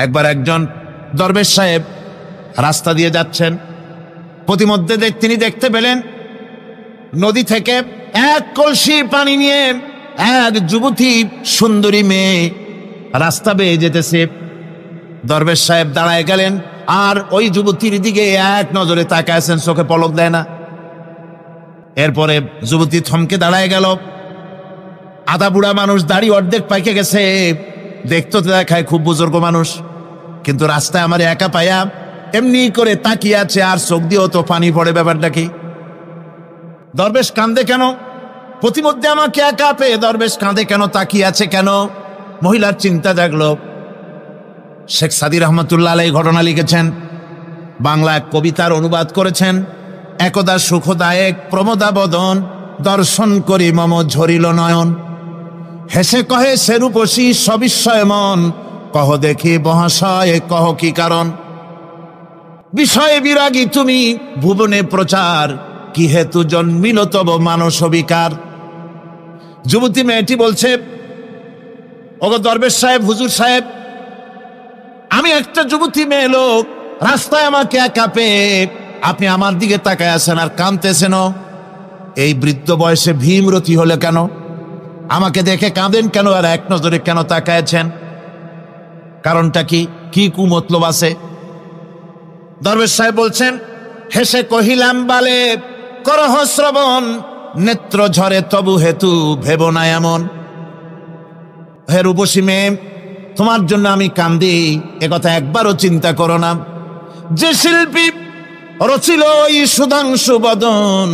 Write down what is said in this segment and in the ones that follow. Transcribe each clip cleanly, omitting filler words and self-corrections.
একবার একজন দরবেশ সাহেব রাস্তা দিয়ে যাচ্ছেন, প্রতিমধ্যে তিনি দেখতে পেলেন নদী থেকে এক কলসি পানি নিয়ে এক যুবতী সুন্দরী মেয়ে রাস্তা বেয়ে যেতেছে। দরবেশ সাহেব দাঁড়ায় গেলেন আর ওই যুবতীর দিকে এক নজরে তাকায় আছেন, চোখে পলক দেয় না। এরপরে যুবতী থমকে দাঁড়ায় গেল। আধা বুড়া মানুষ, দাড়ি অর্ধেক পাইকে গেছে, দেখতে দেখায় খুব বুজুর্গ মানুষ, কিন্তু রাস্তায় আমার একা পায়া এমনি করে তাকিয়ে আছে আর চোখ দিয়েও তো পানি পড়ে। ব্যাপারটা কি? দরবেশ কাঁদে কেন? প্রতিমধ্যে আমাকে একা পেয়ে দরবেশ কাঁদে কেন, তাকিয়ে আছে কেন? মহিলার চিন্তা জাগলো। শেখ সাদি রহমতুল্লাহ আলাইহি ঘটনা লিখেছেন, বাংলা এক কবিতার অনুবাদ করেছেন। একদা সুখদায়ক প্রমোদা বদন, দর্শন করি মম ঝরিল নয়ন। হেসে কহে সেরূপসী সবিস্ময় মন, কহ দেখি মহাশয় কহ কি কারণ। বিষয়ে বিরাগী তুমি ভুবনে প্রচার, কি হেতু জন্মিল তব মানস বিকার। যুবতী মেয়েটি বলছে, ওগো দরবেশ সাহেব, হুজুর সাহেব, আমি একটা যুবতী মেয়ে লোক, রাস্তায় আমাকে একা পেয়ে আপনি আমার দিকে তাকায় আছেন আর কাঁদতেছেন। এই বৃদ্ধ বয়সে ভীমরতি হলে কেন? আমাকে দেখে কাঁদেন কেন আর এক নজরে কেন তাকায়ছেন? কারণটা কি? কি কুমতলব আছে? দরবেশ সাহেব বলছেন, হেসে কহিলাম বালে করহ শ্রবণ, নেত্র ঝরে তবু হেতু ভেব না এমন। হে রূপসী মেয়ে, তোমার জন্য আমি কান্দি, একথা একবারও চিন্তা করো না। যে শিল্পী রচিল ওই সুধাংশু বদন,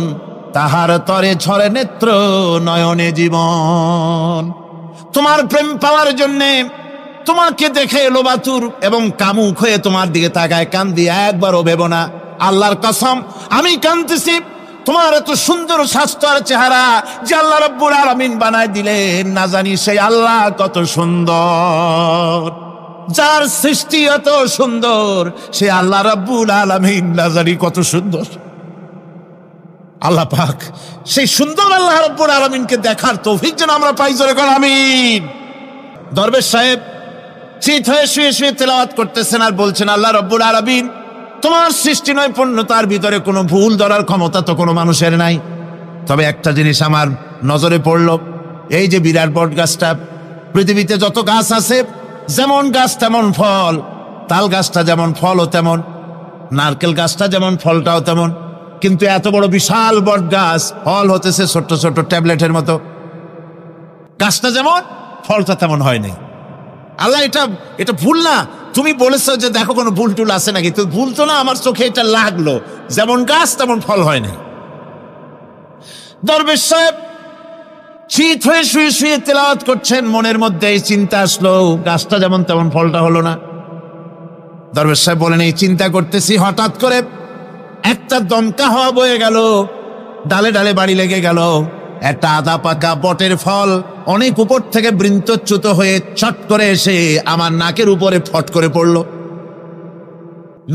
তাহার তরে ঝরে নেত্র নয়নে জীবন। তোমার প্রেম পাওয়ার জন্যে তোমাকে দেখে লোবাতুর এবং কামুক হয়ে তোমার দিকে তাকায় কান্দি, একবারও ভেব না। আল্লাহর কসম, আমি কাঁদতেছি তোমার এত সুন্দর স্বাস্থ্য আর চেহারা যে আল্লাহ রাব্বুল আলামিন বানায় দিলেন, না জানি সেই আল্লাহ কত সুন্দর। যার সৃষ্টি এত সুন্দর সে আল্লাহ রাব্বুল আলামিন না জানি কত সুন্দর। আল্লাহ পাক সেই সুন্দর আল্লাহ রাব্বুল আলামিনকে দেখার তৌফিক যেন আমরা পাই, জোরে কর আমিন। দরবেশ সাহেব চিত হয়ে শুয়ে শুয়ে তেলাওয়াত করতেছেন আর বলছেন, আল্লাহ রাব্বুল আলামিন, তোমার সৃষ্টি নৈপুণ্যতার ভিতরে কোনো ভুল ধরার ক্ষমতা তো কোনো মানুষের নাই। তবে একটা জিনিস আমার নজরে পড়ল, এই যে বিরাট বট গাছটা, পৃথিবীতে যত গাছ আছে যেমন গাছ তেমন ফল, তাল গাছটা যেমন ফলও তেমন, নারকেল গাছটা যেমন ফলটাও তেমন, কিন্তু এত বড় বিশাল বট গাছ ফল হতেছে ছোট্ট ছোট্ট ট্যাবলেটের মতো। গাছটা যেমন ফলটা তেমন হয়নি। আল্লাহ এটা ভুল না? তুমি বলেছো যে দেখো কোনো ভুল টুল আছে নাকি, তো ভুল তো না, আমার চোখে এটা লাগলো, যেমন গাছ তেমন ফল হয় না। দরবেশ সাহেব চিত হয়ে শুয়ে শুয়ে তেলাওয়াত করছেন, মনের মধ্যে এই চিন্তা আসলো, গাছটা যেমন তেমন ফলটা হলো না। দরবেশ সাহেব বলেন, এই চিন্তা করতেছি, হঠাৎ করে একটা দমকা হাওয়া বয়ে গেল, ডালে ডালে বাড়ি লেগে গেল, একটা আধা পাকা বটের ফল অনেক উপর থেকে বৃন্তচ্যুত হয়ে চট করে এসে আমার নাকের উপরে ফট করে পড়লো।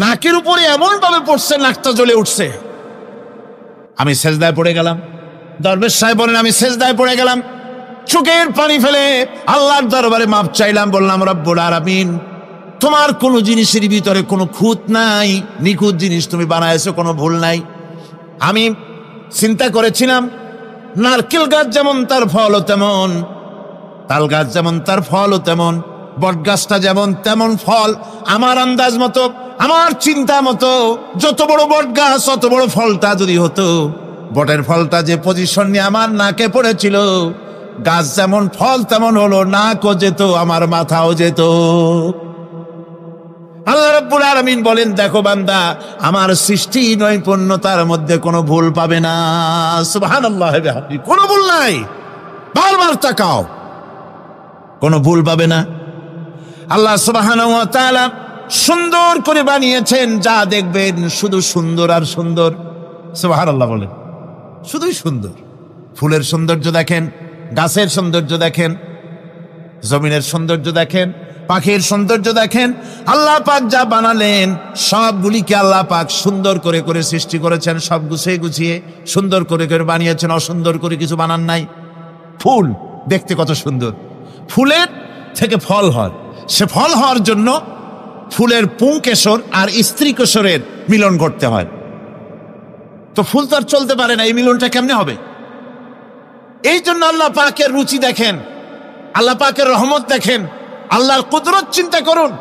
নাকের উপরে এমন ভাবে পড়ছে, নাকটা জ্বলে উঠছে। আমি সেজদায় পড়ে গেলাম। দরবেশ সাহেব বলেন, আমি সেজদায় পড়ে গেলাম, চোখের পানি ফেলে আল্লাহর দরবারে মাপ চাইলাম, বললাম, রব্বুল আলামিন, তোমার কোনো জিনিসের ভিতরে কোনো খুঁত নাই, নিখুঁত জিনিস তুমি বানাইছো, কোনো ভুল নাই। আমি চিন্তা করেছিলাম নারকেল গাছ যেমন তার ফলও তেমন, তাল গাছ যেমন তার ফলও তেমন, বট গাছটা যেমন তেমন ফল। আমার আন্দাজ মতো, আমার চিন্তা মতো, যত বড় বট গাছ অত বড় ফলটা যদি হতো, বটের ফলটা যে পজিশন নিয়ে আমার নাকে পড়েছিল, গাছ যেমন ফল তেমন হলো, নাকও যেত, আমার মাথাও যেত। আল্লাহ রাব্বুল আলামিন বলেন, দেখো বান্দা, আমার সৃষ্টি নৈপুণ্যতার মধ্যে কোনো ভুল পাবে না। সুবহানাল্লাহ, কোনো ভুল নাই, বারবার তাকাও, কোনো ভুল পাবে না। আল্লাহ সুবহানাহু ওয়া তাআলা সুন্দর করে বানিয়েছেন, যা দেখবেন শুধু সুন্দর আর সুন্দর। সুবহানাল্লাহ বলেন, শুধুই সুন্দর। ফুলের সৌন্দর্য দেখেন, গাছের সৌন্দর্য দেখেন, জমিনের সৌন্দর্য দেখেন, পাখির সৌন্দর্য দেখেন। আল্লাহ পাক যা বানালেন সবগুলিকে আল্লাহ পাক সুন্দর করে করে সৃষ্টি করেছেন, সব গুছিয়ে গুছিয়ে সুন্দর করে করে বানিয়েছেন, অসুন্দর করে কিছু বানান নাই। ফুল দেখতে কত সুন্দর, ফুলের থেকে ফল হয়, সে ফল হওয়ার জন্য ফুলের পুংকেশর আর স্ত্রী কেশরের মিলন করতে হয়। তো ফুল তো আর চলতে পারে না, এই মিলনটা কেমনে হবে? এই জন্য আল্লাহ পাকের রুচি দেখেন, আল্লাহ পাকের রহমত দেখেন, আল্লাহর কুদরত চিন্তা করুন।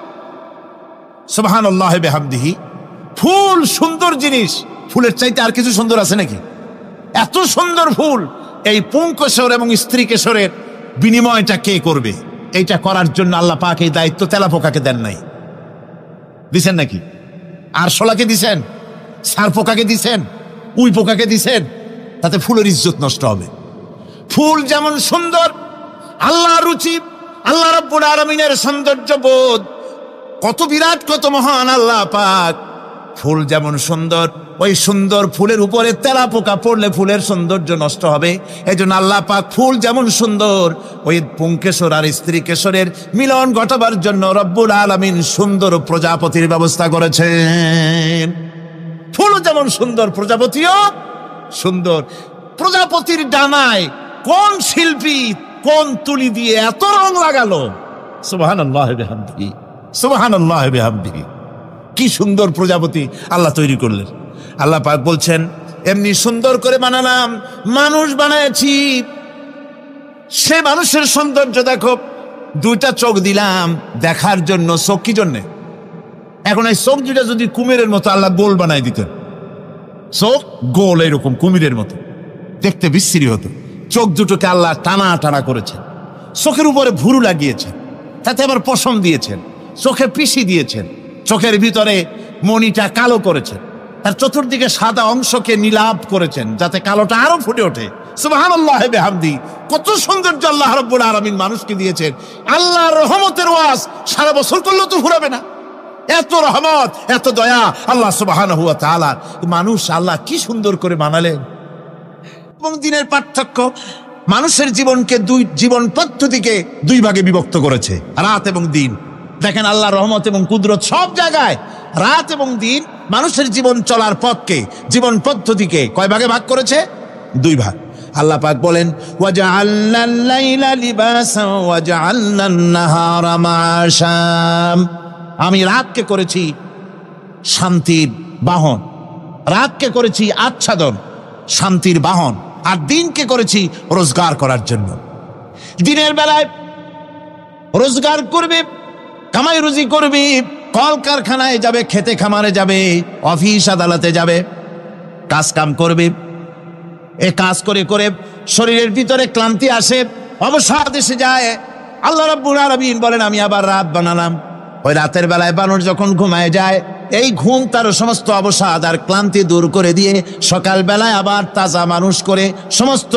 সুবহানাল্লাহি বিহামদিহি। ফুল সুন্দর জিনিস, ফুলের চাইতে আর কিছু সুন্দর আছে নাকি? এত সুন্দর ফুল, এই পুংকেশর এবং স্ত্রী কেশরের বিনিময়টা কে করবে? এইটা করার জন্য আল্লাহ পাক এই দায়িত্ব তেলাপোকাকে দেন নাই, দিছেন নাকি? আর শোলাকে দিছেন, সার পোকাকে দিছেন, উই পোকাকে দিছেন, তাতে ফুলের ইজ্জত নষ্ট হবে। ফুল যেমন সুন্দর, আল্লাহ রুচি, আল্লাহ রাব্বুল আলামিনের সৌন্দর্য বোধ কত বিরাট, কত মহান আল্লাহ পাক। ফুল যেমন সুন্দর, ওই সুন্দর ফুলের উপরে তেলাপোকা পড়লে ফুলের সৌন্দর্য নষ্ট হবে। এই জন্য আল্লাহ পাক ফুল যেমন সুন্দর, ওই পুংকেশর আর স্ত্রী কেশরের মিলন ঘটাবার জন্য রব্বুল আলামিন সুন্দর প্রজাপতির ব্যবস্থা করেছেন। ফুলও যেমন সুন্দর, প্রজাপতিও সুন্দর। প্রজাপতির ডানায় কোন শিল্পী কোন তুলি দিয়ে এত রং লাগালো! সুবহানাল্লাহি বিহামদিহি, সুবহানাল্লাহি বিহামদিহি। কি সুন্দর প্রজাপতি আল্লাহ তৈরি করলেন। আল্লাহ পাক বলছেন, এমনি সুন্দর করে বানালাম, মানুষ বানাইছি, সে মানুষের সৌন্দর্য দেখো। দুইটা চোখ দিলাম দেখার জন্য। চোখ কি জন্যে? এখন এই চোখ দুইটা যদি কুমিরের মতো আল্লাহ গোল বানাই দিতেন, চোখ গোল এরকম কুমিরের মতো, দেখতে বিশ্রী হতো। চোখ দুটোকে আল্লাহ টানা টানা করেছেন, চোখের উপরে ভুরু লাগিয়েছেন, তাতে আবার পশম দিয়েছেন, চোখে পিসি দিয়েছেন, চোখের ভিতরে মণিটা কালো করেছেন, তার চতুর্দিকে সাদা অংশকে নীলাভ করেছেন যাতে কালোটা আরো ফুটে ওঠে। সুবহানাল্লাহি বিহামদিহি। কত সৌন্দর্য আল্লাহ রাব্বুল আলামিন মানুষকে দিয়েছেন। আল্লাহর রহমতের ওয়াজ সারা বছর করলেও তো ফুরাবে না, এত রহমত, এত দয়া আল্লাহ সুবহানাহু ওয়া তাআলা। মানুষ আল্লাহ কি সুন্দর করে বানালেন। এবং দিনের পার্থক্য, মানুষের জীবনকে জীবন পদ্ধতিকে দুই ভাগে বিভক্ত করেছে, রাত এবং দিন। দেখেন আল্লাহর রহমত এবং কুদরত সব জায়গায়। রাত এবং দিন মানুষের জীবন চলার পথকে, জীবন পদ্ধতিকে কয় ভাগে ভাগ করেছে? দুই ভাগ। আল্লাহ পাক বলেন, ওয়াজআলনাল লাইলা লিবাসা ওয়াজআলনান নাহারা মাআশা। আমি রাতকে করেছি শান্তির বাহন, রাতকে করেছি আচ্ছাদন, শান্তির বাহন, আর দিনকে করেছি রোজগার করার জন্য। দিনের বেলায় রোজগার করবে, কামাই রুজি করবি, কল কারখানায় যাবে, খেতে খামারে যাবে, অফিস আদালতে যাবে, কাজ কাম করবে। এ কাজ করে করে শরীরের ভিতরে ক্লান্তি আসে, অবসাদ এসে যায়। আল্লাহ রাব্বুল আলামিন বলেন, আমি আবার রাত বানালাম। ওই রাতের বেলায় বানর যখন ঘুমায় যায়, এই ঘুম তার সমস্ত অবসাদ আর ক্লান্তি দূর করে দিয়ে সকাল বেলায় আবার তাজা মানুষ করে সমস্ত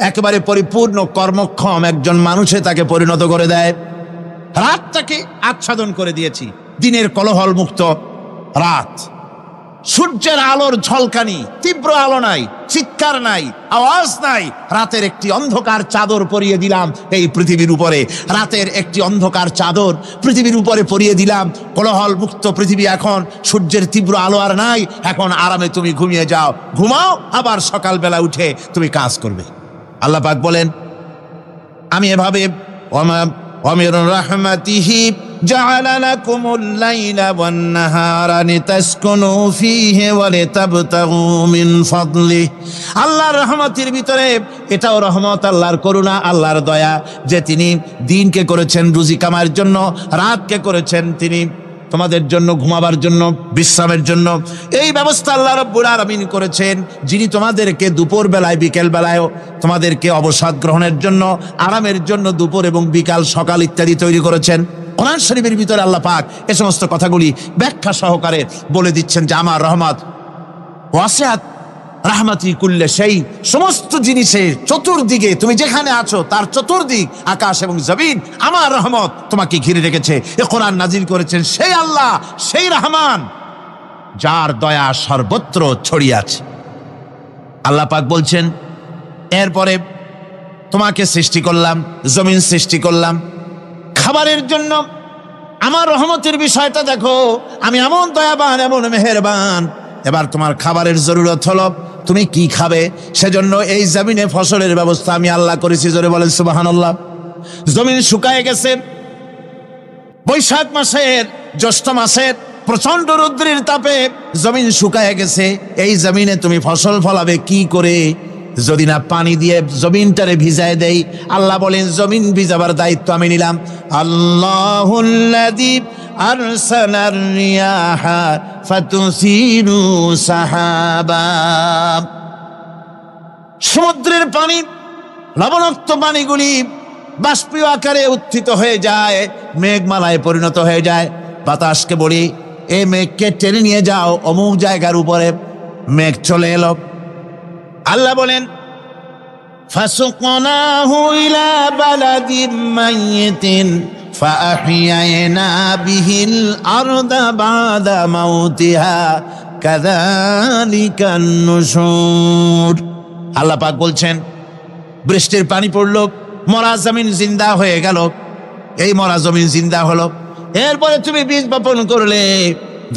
একেবারে পরিপূর্ণ কর্মক্ষম একজন মানুষে তাকে পরিণত করে দেয়। রাতটাকে আচ্ছাদন করে দিয়েছি, দিনের কোলাহল মুক্ত রাত। সূর্যের আলোর ঝলকানি, তীব্র আলো নাই, চিৎকার নাই, আওয়াজ নাই। রাতের একটি অন্ধকার চাদর পরিয়ে দিলাম এই পৃথিবীর উপরে। রাতের একটি অন্ধকার চাদর পৃথিবীর উপরে পরিয়ে দিলাম। কোলাহল মুক্ত পৃথিবী এখন, সূর্যের তীব্র আলো আর নাই। এখন আরামে তুমি ঘুমিয়ে যাও, ঘুমাও, আবার সকালবেলা উঠে তুমি কাজ করবে। আল্লাহ পাক বলেন, আমি এভাবে ومن رحمته جعل لكم الليل والنهار لتسكنوا فيه ولتبتغوا من فضله। আল্লাহর রহমতের ভিতরে এটাও রহমত, আল্লাহর করুণা, আল্লাহর দয়া যে তিনি দিনকে করেছেন রুজি কামার জন্য, রাতকে করেছেন তিনি তোমাদের জন্য ঘুমাবার জন্য, বিশ্রামের জন্য। এই ব্যবস্থা আল্লাহ রাব্বুল আলামিন করেছেন, যিনি তোমাদেরকে দুপুর বেলায়, বিকেল বেলায়ও তোমাদেরকে অবসাদ গ্রহণের জন্য, আরামের জন্য দুপুর এবং বিকাল, সকাল ইত্যাদি তৈরি করেছেন। কোরআন শরীফের ভিতরে আল্লাহ পাক এ সমস্ত কথাগুলি ব্যাখ্যা সহকারে বলে দিচ্ছেন যে আমার রহমত ওয়াসিআত রাহমাতি কুল্লে সেই, সমস্ত জিনিসের চতুর্দিকে, তুমি যেখানে আছো তার চতুর্দিক, আকাশ এবং জমিন, আমার রহমত তোমাকে ঘিরে রেখেছে। এ কোরআন নাজিল করেছেন সেই আল্লাহ, সেই রহমান, যার দয়া সর্বত্র ছড়িয়ে আছে। আল্লাহ পাক বলছেন, এরপরে তোমাকে সৃষ্টি করলাম, জমিন সৃষ্টি করলাম খাবারের জন্য। আমার রহমতের বিষয়টা দেখো, আমি এমন দয়াবান, এমন মেহেরবান। এবার তোমার খাবারের জরুরত হলো, তুমি কি খাবে? সেজন্য এই জমিনে ফসলের ব্যবস্থা আমি আল্লাহ করেছি। জোরে বলেন সুবহানাল্লাহ। জমিন শুকায় গেছে, বৈশাখ মাসের জ্যৈষ্ঠ মাসের প্রচন্ড রৌদ্রের তাপে জমিন শুকায় গেছে। এই জমিনে তুমি ফসল ফলাবে কি করে যদি না পানি দিয়ে জমিনটারে ভিজায় দেই? আল্লাহ বলেন জমিন ভিজাবার দায়িত্ব আমি নিলাম। আল্লাহুল্লাযী আরসালার রিয়াহা ফাতুসিরু সাহাবা। সমুদ্রের পানি, লবণাক্ত পানিগুলি বাষ্পীয় আকারে উত্থিত হয়ে যায়, মেঘমালায় পরিণত হয়ে যায়। বাতাসকে বলি এই মেঘকে টেনে নিয়ে যাও অমুক জায়গার উপরে। মেঘ চলে এলো। আল্লাহ বলেন ফাসুকনাহু ইলা বালাদিন মাইয়িতিন ফাআহইয়ানা বিহিল আরদা বাদা মাউতিহা কাযালিকান নুশুর। আল্লাহ পাক বলছেন বৃষ্টির পানি পড়লো, মরা জমিন জিন্দা হয়ে গেল। এই মরা জমিন জিন্দা হলো। এরপরে তুমি বীজ বপন করলে,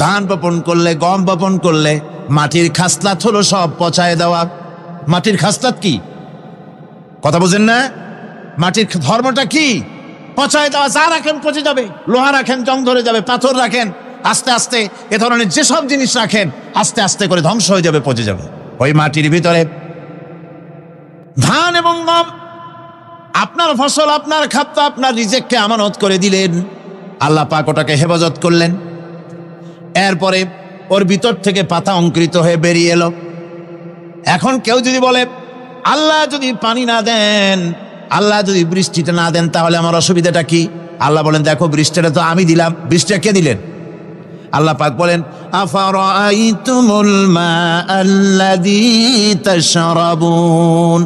ধান বপন করলে, গম বপন করলে, মাটির খাসলাত হলো সব পচায় দেওয়া। মাটির খাসলাত কি? কথা বুঝেন না? মাটির ধর্মটা কি? পচায় দেওয়া। যা রাখেন পচে যাবে, লোহা রাখেন জং ধরে যাবে, পাথর রাখেন আস্তে আস্তে এ ধরনের যেসব জিনিস রাখেন আস্তে আস্তে করে ধ্বংস হয়ে যাবে, পচে যাবে। ওই মাটির ভিতরে ধান এবং গম, আপনার ফসল, আপনার খাদ্য, আপনার রিজেককে আমানত করে দিলেন। আল্লাহ পাক ওটাকে হেফাজত করলেন। এরপরে ওর ভিতর থেকে পাতা অঙ্কুরিত হয়ে বেরিয়ে এলো। এখন কেউ যদি বলে আল্লাহ যদি পানি না দেন, আল্লাহ যদি বৃষ্টিটা না দেন, তাহলে আমার অসুবিধাটা কি? আল্লাহ বলেন দেখো বৃষ্টিটা তো আমি দিলাম। বৃষ্টিটা কে দিলেন? আল্লাহ পাক বলেন আফারাআইতুমুল মাআল্লাযী তাশরাবুন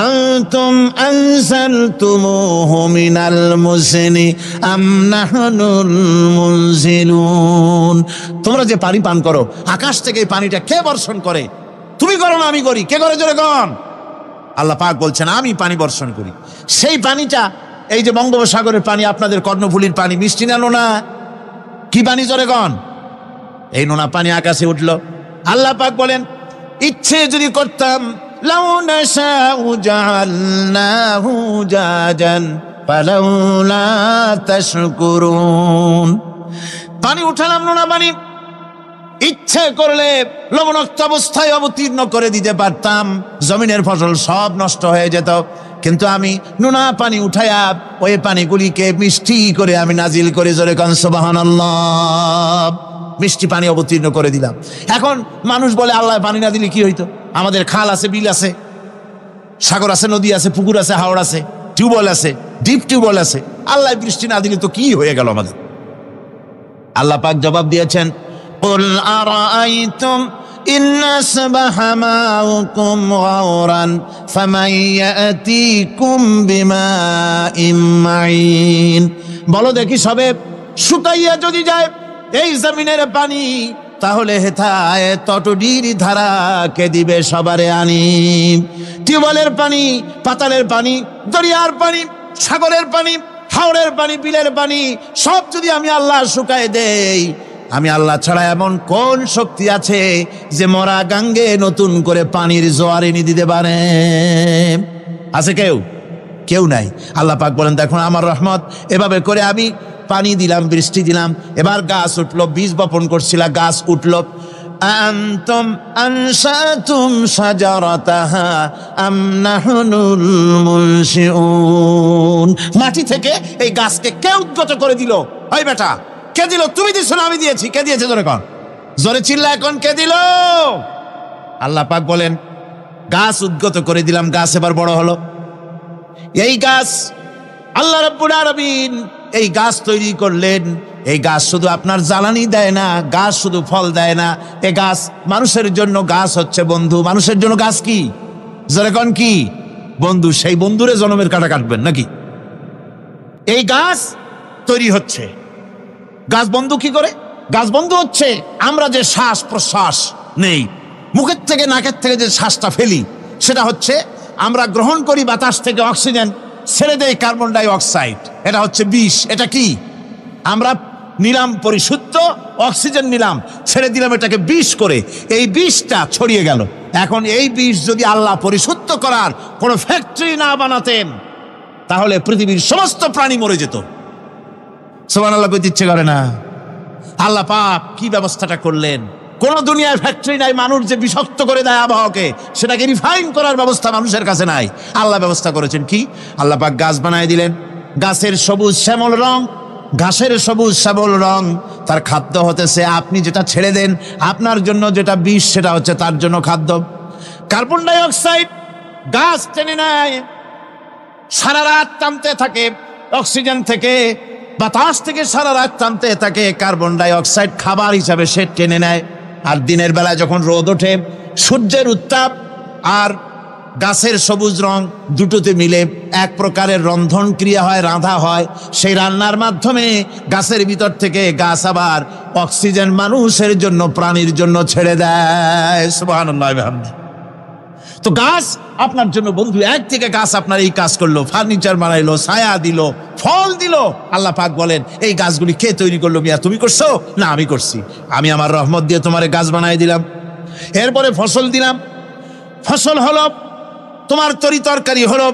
আনতুম আনজালতুমুহু মিনাল মুজনি আম নাহনুল মুনজিলুন। তোমরা যে পানি পান করো, আকাশ থেকে এই পানিটা কে বর্ষণ করে? তুমি করো না আমি করি? কে করে জোরে কন? আল্লাহ পাক বলছেন আমি পানি বর্ষণ করি। সেই পানিটা এই যে বঙ্গোপসাগরের পানি, আপনাদের কর্ণফুলীর পানি, মিষ্টি না নোনা? কি পানি জোরে কন? এই নোনা পানি আকাশে উঠলো। আল্লাহ পাক বলেন ইচ্ছে যদি করতাম লাউ নাশাউ জাআলনাহু জাজান ফালাউলা তাশকুরুন। পানি উঠালাম, নোনা পানি, ইচ্ছে করলে লবণাক্ত অবস্থায় অবতীর্ণ করে দিতে পারতাম, জমিনের ফসল সব নষ্ট হয়ে যেত। কিন্তু আমি নোনা পানি উঠায়া ওই পানিগুলিকে মিষ্টি করে আমি নাজিল করে জোরে কান সুবহানাল্লাহ, মিষ্টি পানি অবতীর্ণ করে দিলাম। এখন মানুষ বলে আল্লাহ পানি না দিলে কি হইতো? আমাদের খাল আছে, বিল আছে, সাগর আছে, নদী আছে, পুকুর আছে, হাওড় আছে, টিউবওয়েল আছে, ডিপ টিউবওয়েল আছে। আল্লাহ বৃষ্টি না দিলে তো কি হয়ে গেল আমাদের? আল্লাহ পাক জবাব দিয়েছেন কুল আরাআইতুম ইন আসবাহা মাউকুম গাওরান ফামান ইয়াতিকুম বিমাইন মাইন। বলো দেখি সবে শুকাইয়া যদি যায় এই জমিনের পানি, তাহলে হেথায় তটডির ধারা কে দিবে সবারে আনি? টিউবওয়েলের পানি, পাতালের পানি, দরিয়ার পানি, সাগরের পানি, হাওড়ের পানি, বিলের পানি সব যদি আমি আল্লাহ শুকায় দেই, আমি আল্লাহ ছাড়া এমন কোন শক্তি আছে যে মরা গাঙ্গে নতুন করে পানির জোয়ার এনে দিতে পারে? আছে কেউ? কেউ নাই। আল্লাহ পাক বলেন দেখুন আমার রহমত, এভাবে করে আমি পানি দিলাম, বৃষ্টি দিলাম, এবার গাছ উঠলো। বীজ বপন করছিলা, গাছ উঠলো। আনতুম আনশাতুম শাজারাতাহা আম নাহনুল মুনশিউন। মাটি থেকে এই গাছকে কে উদ্গত করে দিল? ওই বেটা কে দিল? তুমি দিছো না আমি দিয়েছি? কে দিয়েছে জোরে কন, জোরে চিল্লা এখন কে দিল? আল্লাহ পাক বলেন গাছ উদ্গত করে দিলাম, গাছ এবার বড় হলো। এই গাছ আল্লাহ রাব্বুল আলামিন এই গাছ তৈরি করলেন। এই গাছ শুধু আপনার জ্বালানি দেয় না, গাছ শুধু ফল দেয় না, এই গাছ মানুষের জন্য, গাছ হচ্ছে বন্ধু। মানুষের জন্য গাছ কি জোরে কন? কি বন্ধু? সেই বন্ধুরে জনমের কাটা কাটবেন নাকি? এই গাছ তৈরি হচ্ছে। গাছ বন্ধু কি করে? গাছ বন্ধু হচ্ছে আমরা যে শ্বাস প্রশ্বাস নেই, মুখের থেকে নাকের থেকে যে শ্বাসটা ফেলি, সেটা হচ্ছে আমরা গ্রহণ করি বাতাস থেকে অক্সিজেন, ছেড়ে দেয় কার্বন ডাই অক্সাইড। এটা হচ্ছে বিষ। এটা কি? আমরা নিলাম পরিশুদ্ধ অক্সিজেন, নিলাম, ছেড়ে দিলাম এটাকে বিষ করে, এই বিষটা ছড়িয়ে গেল। এখন এই বিষ যদি আল্লাহ পরিশুদ্ধ করার কোনো ফ্যাক্টরি না বানাতেন, তাহলে পৃথিবীর সমস্ত প্রাণী মরে যেত। সুবহানাল্লাহ কইতে ইচ্ছে করে না? আল্লাহ পাক কি ব্যবস্থাটা করলেন! কোন দুনিয়ায় ফ্যাক্টরি নাই মানুষ যে বিষাক্ত করে দেয় আবহাওয়াকে, সেটাকে রিফাইন করার ব্যবস্থা মানুষের কাছে নাই। আল্লাহ ব্যবস্থা করেছেন কি? আল্লাহ পাক গাছ বানায় দিলেন, গাছের সবুজ শ্যামল রং, ঘাসের সবুজ শ্যামল রং তার খাদ্য হতেছে। আপনি যেটা ছেড়ে দেন আপনার জন্য যেটা বিষ, সেটা হচ্ছে তার জন্য খাদ্য। কার্বন ডাই অক্সাইড গাছ টেনে নেয়, সারা রাত টানতে থাকে অক্সিজেন থেকে, বাতাস থেকে সারা রাত টানতে থাকে। কার্বন ডাই অক্সাইড খাবার হিসাবে সে টেনে নেয়। আর দিনের বেলায় যখন রোদ ওঠে, সূর্যের উত্তাপ আর গাছের সবুজ রং দুটোতে মিলে এক প্রকারের রন্ধন ক্রিয়া হয়, রাঁধা হয়। সেই রান্নার মাধ্যমে গাছের ভিতর থেকে গাছ আবার অক্সিজেন মানুষের জন্য, প্রাণীর জন্য ছেড়ে দেয়। সুবহানাল্লাহ। তো গাছ আপনার জন্য বন্ধু, একদিকে গাছ আপনার এই কাজ করলো, ফার্নিচার বানাইলো, ছায়া দিল, ফল দিল। আল্লাহ পাক বলেন, এই গাছগুলি কে তৈরি করলো মিয়া? তুমি করছো না? আমি করছি। আমি আমার রহমত দিয়ে তোমার গাছ বানাই দিলাম। এরপরে ফসল দিলাম, ফসল হলো, তোমার তরি তরকারি হলো,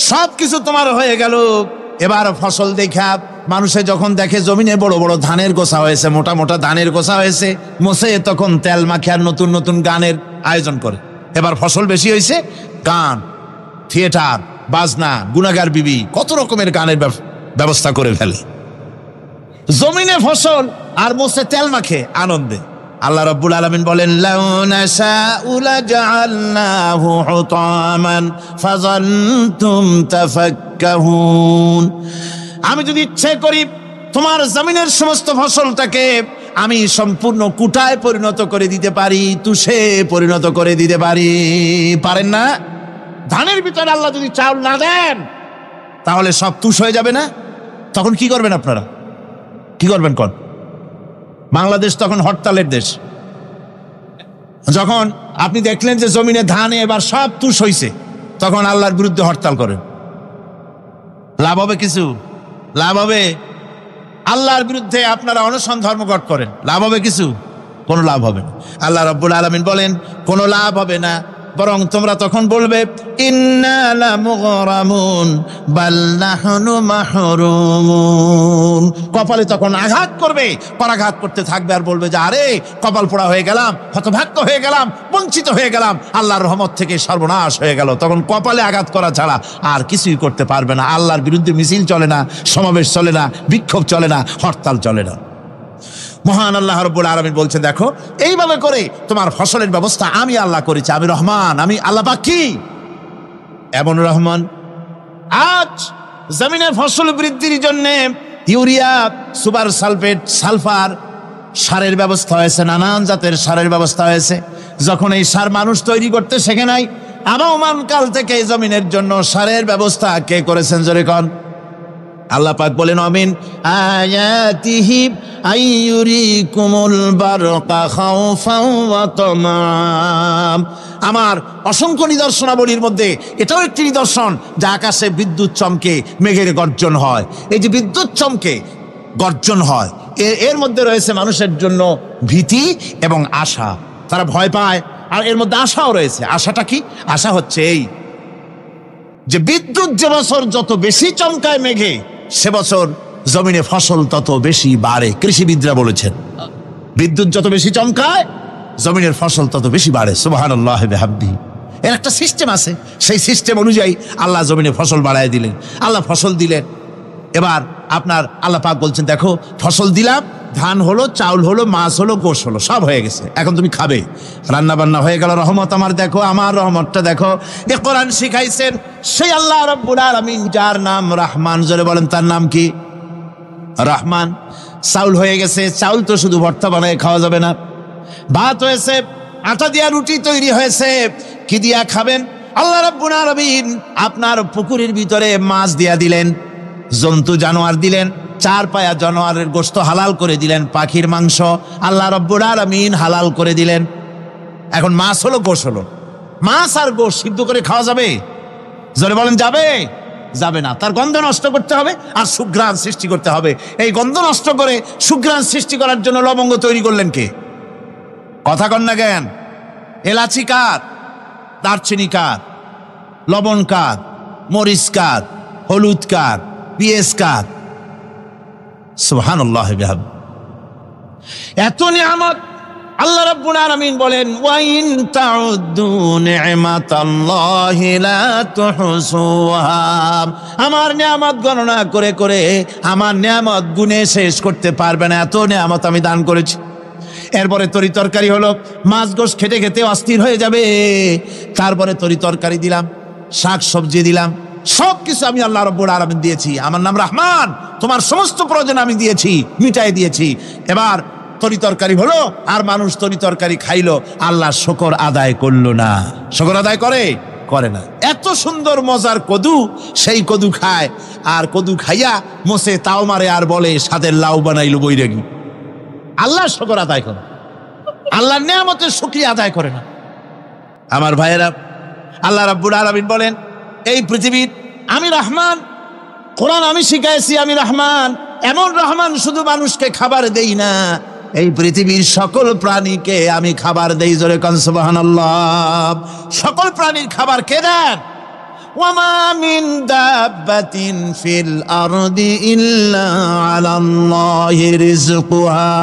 সব কিছু তোমার হয়ে গেল। এবার ফসল দেখা মানুষে যখন দেখে জমিনে বড় বড় ধানের গোছা হয়েছে, মোটা মোটা ধানের গোছা হয়েছে, মোছে তখন তেল মাখে আর নতুন নতুন গানের আয়োজন করে। এবার ফসল বেশি হয়েছে, গান, থিয়েটার, বাজনা, গুনাগার বিবি, কত রকমের গানের ব্যবস্থা করে ফেলে। জমিনে ফসল আর মোছে তেল মাখে আনন্দে। আল্লাহ রাব্বুল আলামিন বলেন, লাউ নাশাউ লাজআলনাহু হুতামান ফাযান্তুম তাফাক্কাহুন। আমি যদি ইচ্ছে করি তোমার জমিনের সমস্ত ফসলটাকে আমি সম্পূর্ণ কুটায় পরিণত করে দিতে পারি, তুষে পরিণত করে দিতে পারি। পারেন না? ধানের ভিতরে আল্লাহ যদি চাউল না দেন তাহলে সব তুষ হয়ে যাবে না? তখন কি করবেন আপনারা? কি করবেন? কোন বাংলাদেশ তখন হরতালের দেশ। যখন আপনি দেখলেন যে জমিনে ধানে এবার সব তুষ হইছে, তখন আল্লাহর বিরুদ্ধে হরতাল করেন। লাভ হবে কিছু? লাভ হবে? আল্লাহর বিরুদ্ধে আপনারা অনশন ধর্মঘট করেন, লাভ হবে কিছু? কোনো লাভ হবে না। আল্লাহ রাব্বুল আলামিন বলেন, কোনো লাভ হবে না, বরং তোমরা তখন বলবে, ইন্না লামুগরামুন বাল নাহনু মাহরুমুন। কপালে তখন আঘাত করবে, পরাঘাত করতে থাকবে আর বলবে যে আরে কপাল পোড়া হয়ে গেলাম, হতভাগ্য হয়ে গেলাম, বঞ্চিত হয়ে গেলাম, আল্লাহর রহমত থেকে সর্বনাশ হয়ে গেল। তখন কপালে আঘাত করা ছাড়া আর কিছুই করতে পারবে না। আল্লাহর বিরুদ্ধে মিছিল চলে না, সমাবেশ চলে না, বিক্ষোভ চলে না, হরতাল চলে না। মহান আল্লাহ রাব্বুল আলামিন বলছে, দেখো এইভাবে করে তোমার ফসলের ব্যবস্থা আমি আল্লাহ করেছি। আমি রহমান, আমি আল্লাহ পাক কি এমন রহমান। আজ জমিনের ফসল বৃদ্ধির জন্য ইউরিয়া, সুপার সালফেট, সালফার সারের ব্যবস্থা হয়েছে, নানান জাতের সারের ব্যবস্থা হয়েছে। যখন এই সার মানুষ তৈরি করতে শেখে নাই, আবহমান কাল থেকে এই জমিনের জন্য সারের ব্যবস্থা কে করেছেন? জোরে কন। আল্লাহ পাক বলেন, আমিন আয়াতিহি আইয়ুরিকুমুল বারকা খাউফাও ওয়া তামাম। আমার অসংখ্য নিদর্শনাবলীর মধ্যে এটাও একটি নিদর্শন যে আকাশে বিদ্যুৎ চমকে মেঘের গর্জন হয়। এই যে বিদ্যুৎ চমকে গর্জন হয়, এর মধ্যে রয়েছে মানুষের জন্য ভীতি এবং আশা। তারা ভয় পায়, আর এর মধ্যে আশাও রয়েছে। আশাটা কি? আশা হচ্ছে এই যে বিদ্যুৎ যে বছর যত বেশি চমকায় মেঘে, সে বছর জমিনে ফসল তত বেশি বাড়ে। কৃষিবিদরা বলেছেন, বিদ্যুৎ যত বেশি চমকায় জমিনের ফসল তত বেশি বাড়ে। সুবহানাল্লাহ বিহামদিহি। এর একটা সিস্টেম আছে, সেই সিস্টেম অনুযায়ী আল্লাহ জমিনে ফসল বাড়ায় দিলেন। আল্লাহ ফসল দিলেন। এবার আপনার আল্লাহ পাক বলছেন, দেখো ফসল দিলাম, ধান হলো, চাউল হলো, মাছ হলো, গোশ হলো, সব হয়ে গেছে, এখন তুমি খাবে। রান্না বান্না হয়ে গেল। রহমত আমার দেখো, আমার রহমতটা দেখো। এ কোরআন শিখাইছেন সেই আল্লাহ রাব্বুল আলামিন, যার নাম রহমান। জোরে বলেন, তার নাম কি? রহমান। চাউল হয়ে গেছে, চাউল তো শুধু ভর্তা বানায় খাওয়া যাবে না। ভাত হয়েছে, আটা দিয়া রুটি তৈরি হয়েছে, কি দিয়া খাবেন? আল্লাহ রাব্বুল আলামিন আপনার পুকুরের ভিতরে মাছ দিয়া দিলেন, জন্তু জানোয়ার দিলেন, চার পায়া জানোয়ারের গোশত হালাল করে দিলেন, পাখির মাংস আল্লাহ রাব্বুল আলামিন হালাল করে দিলেন। এখন মাছ হলো, গোশ হলো। মাছ আর গোশ সিদ্ধ করে খাওয়া যাবে? জোরে বলেন, যাবে? যাবে না। তার গন্ধ নষ্ট করতে হবে আর সুঘ্রাণ সৃষ্টি করতে হবে। এই গন্ধ নষ্ট করে সুঘ্রাণ সৃষ্টি করার জন্য লবঙ্গ তৈরি করলেন কে? কথা কন না জ্ঞান। এলাচি কার? দারচিনি কার? লবণ কার? মরিচ কার? হলুদ কার? পেঁয়াজ কার? সুবহানাল্লাহ বিহামদিহি। এত নিয়ামত আল্লাহ রাব্বুল আলামিন বলেন, ওয়া ইন তাউদ্দু নি'মাতাল্লাহি লা তুহসুহা। আমার নিয়ামত গণনা করে করে আমার নিয়ামত গুণে শেষ করতে পারবে না, এত নিয়ামত আমি দান করেছি। এরপরে তরি তরকারি হলো, মাছ গোশ খেতে খেতে অস্থির হয়ে যাবে, তারপরে তরি তরকারি দিলাম, শাক সবজি দিলাম, সব কিছু আমি আল্লাহ রাব্বুল আলামিন দিয়েছি। আমার নাম রহমান, তোমার সমস্ত প্রয়োজন আমি দিয়েছি, মিটাই দিয়েছি। এবার তরি তরকারি হলো, আর মানুষ তরি তরকারি খাইলো, আল্লাহ শুকর আদায় করলো না। শুকর আদায় করে না। এত সুন্দর মজার কদু, সেই কদু খায়, আর কদু খাইয়া মোসে তাও মারে আর বলে স্বাদের লাউ বানাইলো বৈরাগী। আল্লাহ শুকর আদায় করে, আল্লাহর নিয়ামতের শুকরিয়া আদায় করে না। আমার ভাইয়েরা, আল্লাহ রাব্বুল আলামিন বলেন, এই পৃথিবীর আমি রহমান, কোরআন আমি শিখাইছি আমি রহমান। এমন রহমান শুধু মানুষকে খাবার দেই না, এই পৃথিবীর সকল প্রাণীকে আমি খাবার দেই। জোরে কান সুবহানাল্লাহ। সকল প্রাণীর খাবার কে দেন? ওয়ামা মিন দাব্বাতিন ফিল আরদি ইল্লা আলাল্লাহি রিজকুহা।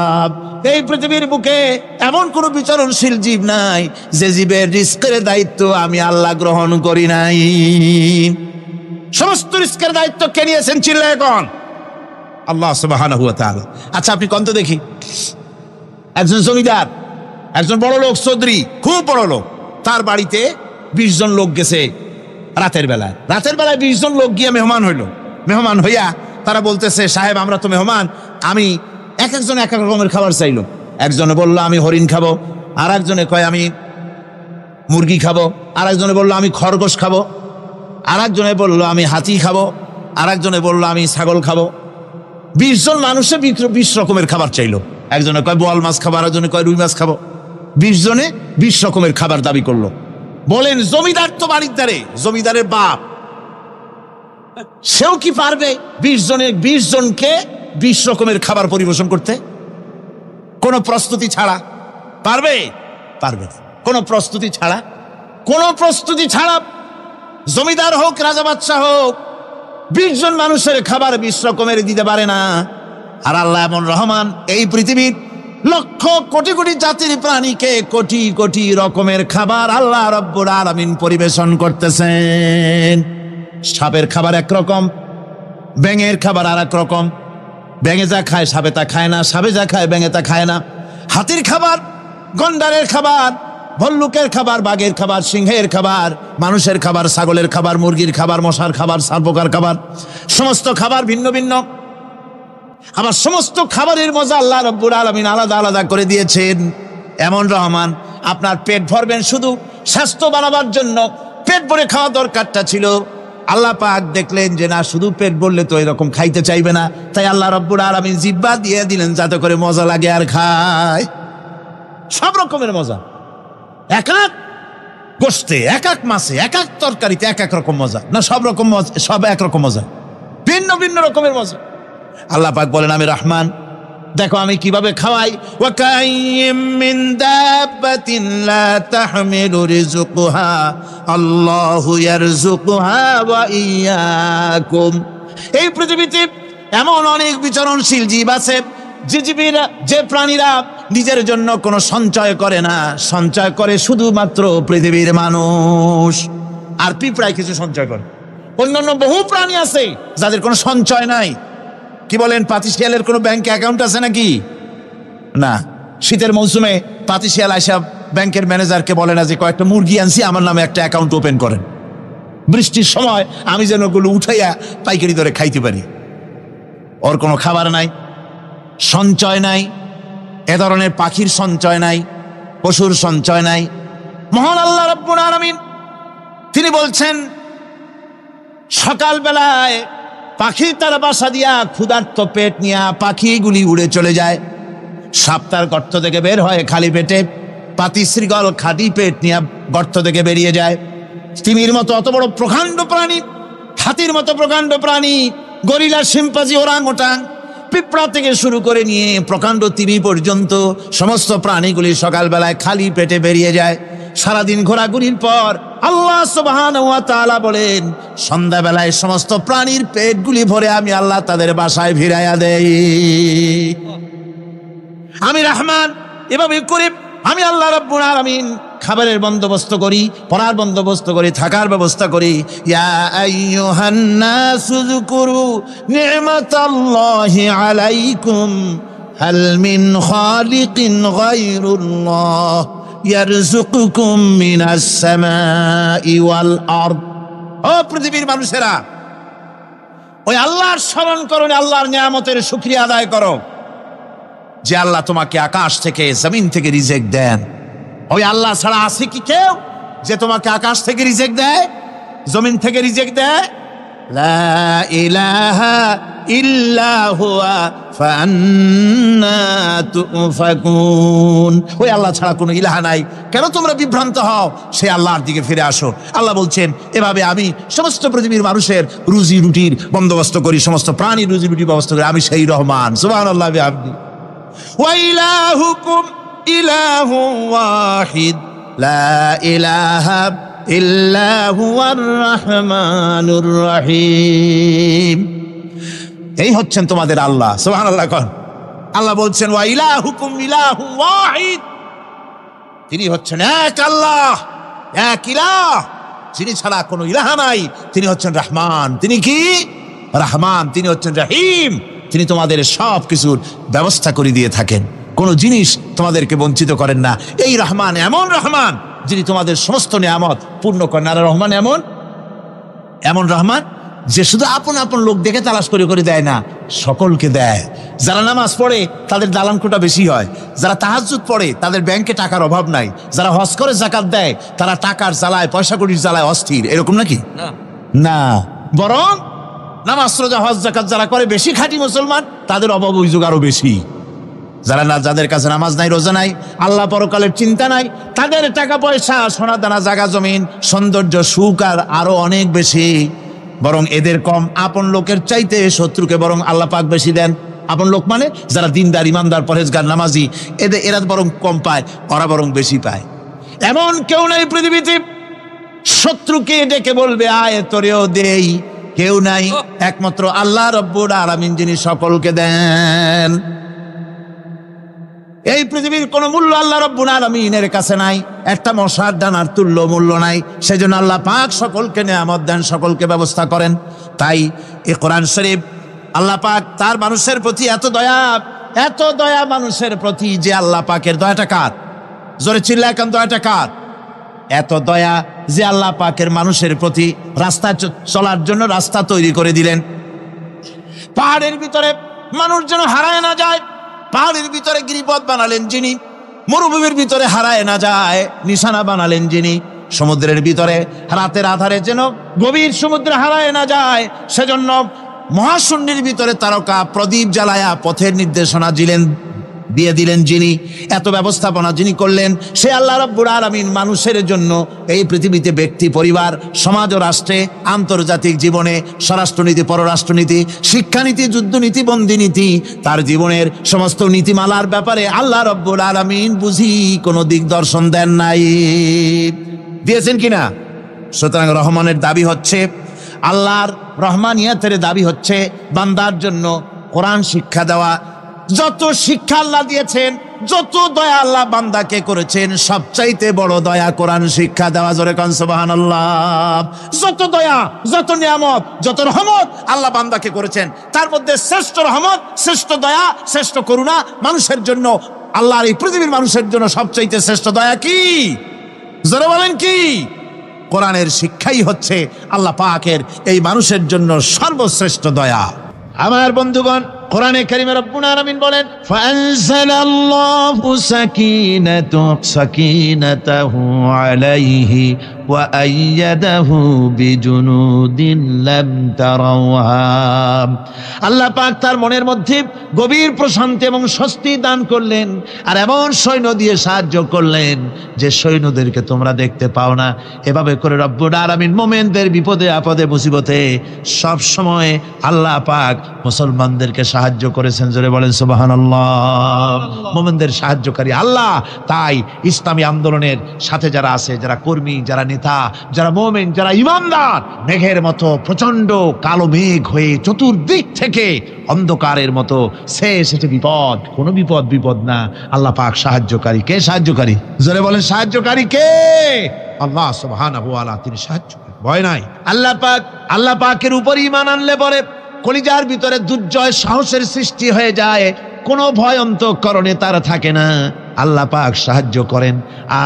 এই পৃথিবীর বুকে এমন কোন বিচরণশীল জীব নাই যে জীবের রিজকের দায়িত্ব আমি আল্লাহ গ্রহণ করি নাই। সমস্ত রিজকের দায়িত্ব কে নিয়েছেন? চিল্লায়ে কোন? আল্লাহ সুবহানাহু ওয়া তাআলা। আচ্ছা, আপনি কোন তো দেখি, একজন জমিদার, একজন বড় লোক, চৌধুরী, খুব বড় লোক, তার বাড়িতে 20 জন লোক গেছে রাতের বেলায়। 20 জন লোক গিয়ে মেহমান হইল। মেহমান হইয়া তারা বলতেছে, সাহেব আমরা তো মেহমান, আমি এক একজন এক এক রকমের খাবার চাইলো। একজনে বললো আমি হরিণ খাবো, আর একজনে কয় আমি মুরগি খাবো, আর একজনে বললো আমি খরগোশ খাবো, আর একজনে বললো আমি হাতি খাবো, আর একজনে বললো আমি ছাগল খাবো। 20 জন মানুষে 20 রকমের খাবার চাইলো। একজনে কয় বোয়াল মাছ খাবো, আর একজনে কয় রুই মাছ খাবো। 20 জনে 20 রকমের খাবার দাবি করলো। বলেন, জমিদার তো বাড়ির ধারে, জমিদারের বাপ, সেও কি পারবে 20 জনকে 20 রকমের খাবার পরিবেশন করতে? কোন প্রস্তুতি ছাড়া পারবে? পারবে না। কোন প্রস্তুতি ছাড়া জমিদার হোক, রাজা বাদশাহ হোক, 20 জন মানুষের খাবার 20 রকমের দিতে পারে না। আর আল্লাহ এমন রহমান, এই পৃথিবীর লক্ষ কোটি কোটি জাতির প্রাণীকে কোটি কোটি রকমের খাবার আল্লাহ রাব্বুল আলামিন পরিবেশন করতেছেন। সাপের খাবার একরকম, ব্যাঙের খাবার আর এক রকম। ব্যাঙে যা খায় সাপে তা খায় না, সাপে যা খায় ব্যাঙে তা খায় না। হাতির খাবার, গন্ডারের খাবার, ভল্লুকের খাবার, বাঘের খাবার, সিংহের খাবার, মানুষের খাবার, ছাগলের খাবার, মুরগির খাবার, মশার খাবার, সারপোকার খাবার, সমস্ত খাবার ভিন্ন ভিন্ন। আবার সমস্ত খাবারের মজা আল্লাহ রাব্বুল আলামিন আলাদা আলাদা করে দিয়েছেন। এমন রহমান, আপনার পেট ভরবেন শুধু স্বাস্থ্য বাড়াবার জন্য, পেট ভরে খাওয়া দরকারটা ছিল। আল্লাহ পাক দেখলেন যে না, শুধু পেট ভরলে তো এরকম খাইতে চাইবে না, তাই আল্লাহ রাব্বুল আলামিন জিহ্বা দিয়ে দিলেন যাতে করে মজা লাগে আর খায়। সব রকমের মজা, এক এক গোশতে, এক এক মাছে, এক এক তরকারিতে এক এক রকম মজা না, সব রকম মজা, সব একরকম মজা, ভিন্ন ভিন্ন রকমের মজা। আল্লাহ পাক বলেন আমি রহমান, দেখো আমি কিভাবে খাওয়াই। ওয়া কাইয়্যিম মিন দাব্বাতিন লা তাহমিলু রিজকুহা আল্লাহু ইয়ারযুকুহা ওয়া ইয়্যাকুম। এই পৃথিবীতে এমন অনেক বিচরণশীল জীব আছে যে প্রাণীরা নিজের জন্য কোনো সঞ্চয় করে না, সঞ্চয় করে শুধুমাত্র পৃথিবীর মানুষ। আর পিঁপড়ায় কিছু সঞ্চয় করে। অন্যান্য বহু প্রাণী আছে যাদের কোনো সঞ্চয় নাই। কি বলেন, পাতিশিয়ালের কোনো ব্যাংকে অ্যাকাউন্ট আছে নাকি? না। শীতের মৌসুমে পাতিশিয়াল আইসা ব্যাংকের ম্যানেজারকে বলে না যে কয়েকটা মুরগি আনছি, আমার নামে একটা অ্যাকাউন্ট ওপেন করেন, বৃষ্টির সময় আমি যেন ওগুলো উঠাইয়া পাইকারি দরে খাইতে পারি। ওর কোনো খাবার নাই, সঞ্চয় নাই। এ ধরনের পাখির সঞ্চয় নাই, পশুর সঞ্চয় নাই। মহান আল্লাহ রাব্বুল আলামিন তিনি বলছেন, সকালবেলায় পাখি তার বাসা দিয়া ক্ষুধার্ত পেট নিয়ে পাখিগুলি উড়ে চলে যায়। সাপ তার গর্ত থেকে বের হয় খালি পেটে, পাতি শ্রীগল খালি পেট নিয়ে গর্ত থেকে বেরিয়ে যায়। তিমির মতো অত বড় প্রকাণ্ড প্রাণী, হাতির মতো প্রকাণ্ড প্রাণী, গরিলা, শিম্পাঞ্জি, ওরাংওটাং, পিঁপড়া থেকে শুরু করে নিয়ে প্রকাণ্ড তিমি পর্যন্ত সমস্ত প্রাণীগুলি সকালবেলায় খালি পেটে বেরিয়ে যায়। সারাদিন ঘোরাঘুরির পর আল্লাহ সুবহানাহু ওয়া তাআলা বলেন, সন্ধ্যাবেলায় সমস্ত প্রাণীর পেটগুলি ভরে আমি আল্লাহ তাদের বাসায় ফিরাইয়া দেই। আমি রহমান, এভাবে করে আমি আল্লাহ রাব্বুল আলামিন খাবারের বন্দোবস্ত করি, পড়ার বন্দোবস্ত করি, থাকার ব্যবস্থা করি। ইয়া আইয়ুহান নাসু যুকুরু নি'মাতাল্লাহি আলাইকুম হাল মিন খালিকিন গায়রুল্লাহ ইয়ারযুকুকুম মিনাস সামাই ওয়াল আরদ। ও পৃথিবীর মানুষেরা, ওই আল্লাহর স্মরণ করো, আল্লাহর নিয়ামতের শুকরিয়া আদায় করো যে আল্লাহ তোমাকে আকাশ থেকে জমিন থেকে রিজিক দেন। ওই আল্লাহ ছাড়া আছে কি কেউ যে তোমাকে আকাশ থেকে রিজিক দেয়, জমিন থেকে রিজিক দেয়? লা ইলাহা ইল্লা হুয়া ফান্না তুফাকুন। ওই আল্লাহ ছাড়া কোনো ইলাহা নাই, কেন তোমরা বিভ্রান্ত হও? সেই আল্লাহর দিকে ফিরে আসো। আল্লাহ বলছেন, এভাবে আমি সমস্ত পৃথিবীর মানুষের রুজি রুটির বন্দোবস্ত করি, সমস্ত প্রাণীর রুজি রুটির ব্যবস্থা করি। আমি সেই রহমান। সুবহানাল্লাহ বিহামদি। ওয়া ইলাহুকুম ইলাহু ওয়াহিদ লা ইলাহা ইল্লা হুয়ার রহমানুর রহিম। এই হচ্ছেন তোমাদের আল্লাহ। সুবহানাল্লাহ। আল্লাহ বলছেন, ওয়া ইলাহুকুম ইলাহু ওয়াহিদ, তিনি হচ্ছেন এক আল্লাহ, এক ইলাহ, যিনি ছাড়া কোনো ইলাহা নাই। তিনি হচ্ছেন রহমান। তিনি কি? রহমান। তিনি হচ্ছেন রহিম। তিনি তোমাদের সব কিছুর ব্যবস্থা করে দিয়ে থাকেন, কোনো জিনিস তোমাদেরকে বঞ্চিত করেন না। এই রহমান এমন রহমান যিনি তোমাদের সমস্ত নিয়ামত পূর্ণ করেন। আর রহমান এমন রহমান যে শুধু আপন আপন লোক দেখে তালাশ করে করে দেয় না, সকলকে দেয়। যারা নামাজ পড়ে তাদের দালানকোটা বেশি হয়, যারা তাহাজ্জুদ পড়ে তাদের ব্যাংকে টাকার অভাব নাই, যারা হজ করে যাকাত দেয় তারা টাকার জ্বালায়, পয়সা কড়ির জ্বালায় অস্থির। এরকম নাকি? না, বরং নামাজ রোজা হজ যাকাত যারা করে, বেশি খাঁটি মুসলমান, তাদের অভাব অভিযোগ আরো বেশি। যাদের কাছে নামাজ নাই, রোজা নাই, আল্লাহ পরকালের চিন্তা নাই, তাদের টাকা পয়সা, সোনা দানা, জায়গা জমিন, সৌন্দর্য, সুখ আর আরো অনেক বেশি। বরং এদের কম। আপন লোকের চাইতে শত্রুকে বরং আল্লাহ পাক বেশি দেন। আপন লোক মানে যারা দিনদার, ইমানদার, পরেজগার, নামাজি, এরা বরং কম পায়, ওরা বরং বেশি পায়। এমন কেউ নাই পৃথিবীতে শত্রুকে ডেকে বলবে আয় তোরেও দেই, কেউ নাই। একমাত্র আল্লাহ রব্বুল আলামিন যিনি সকলকে দেন। এই পৃথিবীর কোন মূল্য আল্লাহ রব্বুল আলামিনের কাছে নাই, একটা মশার দানার তুল্য মূল্য নাই। সেজন্য আল্লাহ পাক সকলকে নিয়ামত দেন, সকলকে ব্যবস্থা করেন। তাই এই কোরআন শরীফ আল্লাহ পাক তার মানুষের প্রতি এত দয়া মানুষের প্রতি, যে আল্লাহ পাকের দয়াটা কার? জোরে চিল্লায় এখন, দয়াটা কার? এত দয়া যে আল্লাহ পাকের মানুষের প্রতি রাস্তা চলার জন্য রাস্তা তৈরি করে দিলেন। পাহাড়ের ভিতরে মানুষ যেন হারায় না যায়, পাহাড়ের ভিতরে গিরিপথ বানালেন যিনি, মরুভূমির ভিতরে হারায় না যায় নিশানা বানালেন যিনি, সমুদ্রের ভিতরে রাতের আধারে যেন গভীর সমুদ্রে হারায় না যায়, সেজন্য মহাশূন্যের ভিতরে তারকা প্রদীপ জ্বালায়া পথের নির্দেশনা দিয়ে দিলেন যিনি, এত ব্যবস্থাপনা যিনি করলেন, সে আল্লাহ রাব্বুল আলামিন মানুষের জন্য এই পৃথিবীতে ব্যক্তি, পরিবার, সমাজ ও রাষ্ট্রে, আন্তর্জাতিক জীবনে, স্বরাষ্ট্রনীতি, পররাষ্ট্রনীতি, শিক্ষানীতি, যুদ্ধনীতি, বন্দিনীতি, তার জীবনের সমস্ত নীতিমালার ব্যাপারে আল্লাহ রাব্বুল আলামিন বুঝি কোনো দিকদর্শন দেন নাই। দিয়েছেন কিনা? সুতরাং রহমানের দাবি হচ্ছে, আল্লাহর রহমানিয়াতের দাবি হচ্ছে বান্দার জন্য কোরআন শিক্ষা দেওয়া। যত শিক্ষা আল্লাহ দিয়েছেন, যত দয়া আল্লাহ বান্দাকে করেছেন, সবচাইতে বড় দয়া কোরআন শিক্ষা দেওয়া। জোরে কান সুবহানাল্লাহ। যত দয়া, যত নিয়ামত, যত রহমত আল্লাহ বান্দাকে করেছেন, তার মধ্যে শ্রেষ্ঠ রহমত, শ্রেষ্ঠ দয়া, শ্রেষ্ঠ করুণা মানুষের জন্য, আল্লাহর এই পৃথিবীর মানুষের জন্য সবচাইতে শ্রেষ্ঠ দয়া কি? জোরে বলেন কি? কোরআনের শিক্ষাই হচ্ছে আল্লাহ পাকের এই মানুষের জন্য সর্বশ্রেষ্ঠ দয়া। আমার বন্ধুগণ, কোরআনে কারিমে রব্বুল আলামিন বলেন, ফাআনজালাল্লাহু সাকিনাতাহু আলাইহি ওয়া আইয়াদাহু বিজুনুদিন লাম তারাওহা। আল্লাহ পাক তার মনের মধ্যে গভীর প্রশান্তি এবং স্বস্তি দান করলেন, আর এমন সৈন্য দিয়ে সাহায্য করলেন যে সৈন্যদেরকে তোমরা দেখতে পাও না। এভাবে করে রব্বুল আলামিন মুমিনদের বিপদে আপদে মুসিবতে সব সময় আল্লাহ পাক মুসলমানদেরকে সাহায্য করেছেন। জোরে বলেন সুবহানাল্লাহ। মুমিনদের সাহায্যকারী আল্লাহ। তাই ইসলামী আন্দোলনের সাথে যারা আছে, যারা কর্মী, যারা নেতা, নেতা, যারা মুমিন, যারা ঈমানদার, মেঘের মতো প্রচন্ড কালো মেঘ হয়ে চতুর্দিক থেকে অন্ধকারের মতো এসেছে বিপদ, কোনো বিপদ না। আল্লাহ পাক সাহায্যকারী। কে সাহায্যকারী? জোরে বলেন, সাহায্যকারী কে? আল্লাহ সুবহানাহু ওয়া তাআলা, তিনি সাহায্যকারী, ভয় নাই। আল্লাহ পাকের উপর ঈমান আনলে পরে কলিজার ভিতরে দুর্জয় সাহসের সৃষ্টি হয়ে যায়, কোনো ভয় অন্তঃকরণে তার থাকে না। আল্লাহ পাক সাহায্য করেন।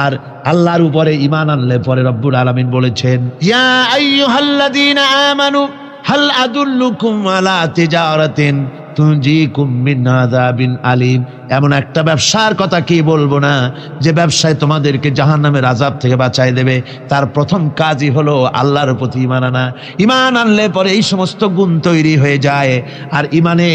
আর আল্লাহর উপরে ঈমান আনলে পরে রব্বুল আলামিন বলেছেন, ইয়া আইয়ুহাল্লাযীনা আমানু হাল আদুল্লুকুম আলা তিজারাতিন তুনজিকুম মিন আযাবিন আলীম। এমন একটা ব্যবসার কথা কি বলবো না যে ব্যবসায় তোমাদেরকে জাহান্নামের আযাব থেকে বাঁচায় দেবে। তার প্রথম কাজই হলো আল্লাহর প্রতি ঈমান আনা। ঈমান আনলে পরে এই সমস্ত গুণ তৈরি হয়ে যায়। আর ঈমানে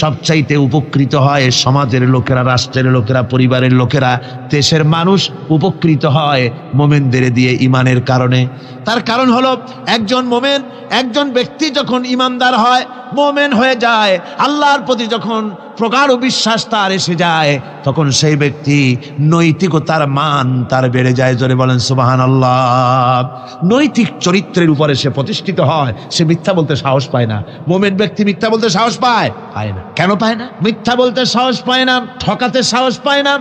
সবচাইতে উপকৃত হয় সমাজের লোকেরা, রাষ্ট্রের লোকেরা, পরিবারের লোকেরা, দেশের মানুষ উপকৃত হয় মুমিনদের দিয়ে ঈমানের কারণে। তার কারণ হলো একজন মুমিন, একজন ব্যক্তি যখন ঈমানদার হয়, মুমিন হয়ে যায়, আল্লাহর প্রতি যখন প্রগাঢ় বিশ্বাস তার এসে যায়, তখন সেই ব্যক্তি নৈতিকতার মান তার বেড়ে যায়। জোরে বলেন সুবহানাল্লাহ। নৈতিক চরিত্রের উপরে সে প্রতিষ্ঠিত হয়, সে মিথ্যা বলতে সাহস পায় না। মুমিন ব্যক্তি মিথ্যা বলতে সাহস পায় না। কেন পায় না? মিথ্যা বলতে সাহস পায় না, ঠকাতে সাহস পায় না,